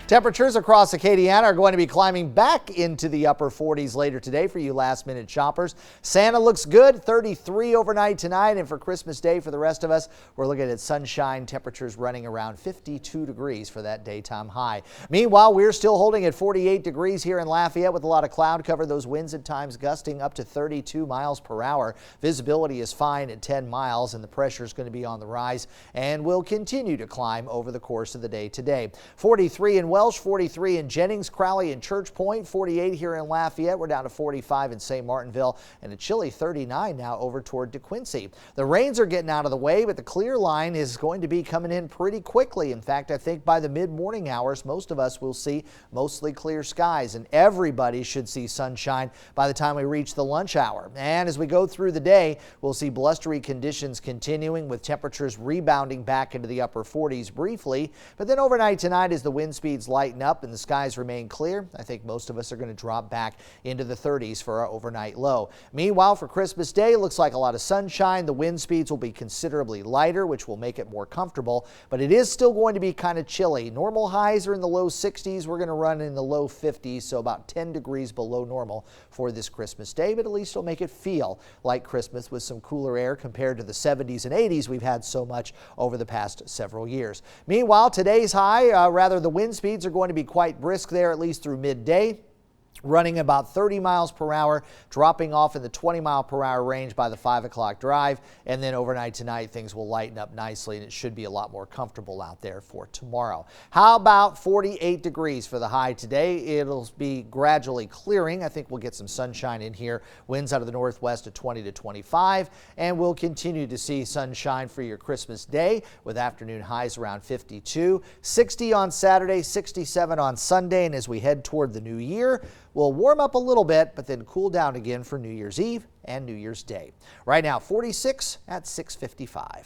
Temperatures across Acadiana are going to be climbing back into the upper 40s later today for you last-minute shoppers. Santa looks good, 33 overnight tonight, and for Christmas Day for the rest of us, we're looking at sunshine, temperatures running around 52 degrees for that daytime high. Meanwhile, we're still holding at 48 degrees here in Lafayette with a lot of cloud cover, those winds at times gusting up to 32 miles per hour. Visibility is fine at 10 miles, and the pressure is going to be on the rise and will continue to climb over the course of the day today. 43 in Welsh, 43 in Jennings, Crowley, and Church Point, 48 here in Lafayette. We're down to 45 in St. Martinville, and a chilly 39 now over toward DeQuincy. The rains are getting out of the way, but the clear line is going to be coming in pretty quickly. In fact, I think by the mid-morning hours, most of us will see mostly clear skies, and everybody should see sunshine by the time we reach the lunch hour. And as we go through the day, we'll see blustery conditions continuing with temperatures rebounding back into the upper 40s briefly. But then overnight tonight, as the wind speeds lighten up and the skies remain clear, I think most of us are going to drop back into the 30s for our overnight low. Meanwhile, for Christmas Day, looks like a lot of sunshine. The wind speeds will be considerably lighter, which will make it more comfortable, but it is still going to be kind of chilly. Normal highs are in the low 60s. We're going to run in the low 50s, so about 10 degrees below normal for this Christmas Day, but at least it'll make it feel like Christmas with some cooler air compared to the 70s and 80s we've had so much over the past several years. Meanwhile, today's high, the wind speeds are going to be quite brisk there, at least through midday. Running about 30 miles per hour, dropping off in the 20 mile per hour range by the 5 o'clock drive. And then overnight tonight, things will lighten up nicely and it should be a lot more comfortable out there for tomorrow. How about 48 degrees for the high today? It'll be gradually clearing. I think we'll get some sunshine in here. Winds out of the northwest at 20 to 25. And we'll continue to see sunshine for your Christmas Day with afternoon highs around 52. 60 on Saturday, 67 on Sunday. And as we head toward the new year, we'll warm up a little bit, but then cool down again for New Year's Eve and New Year's Day. Right now, 46 at 6:55.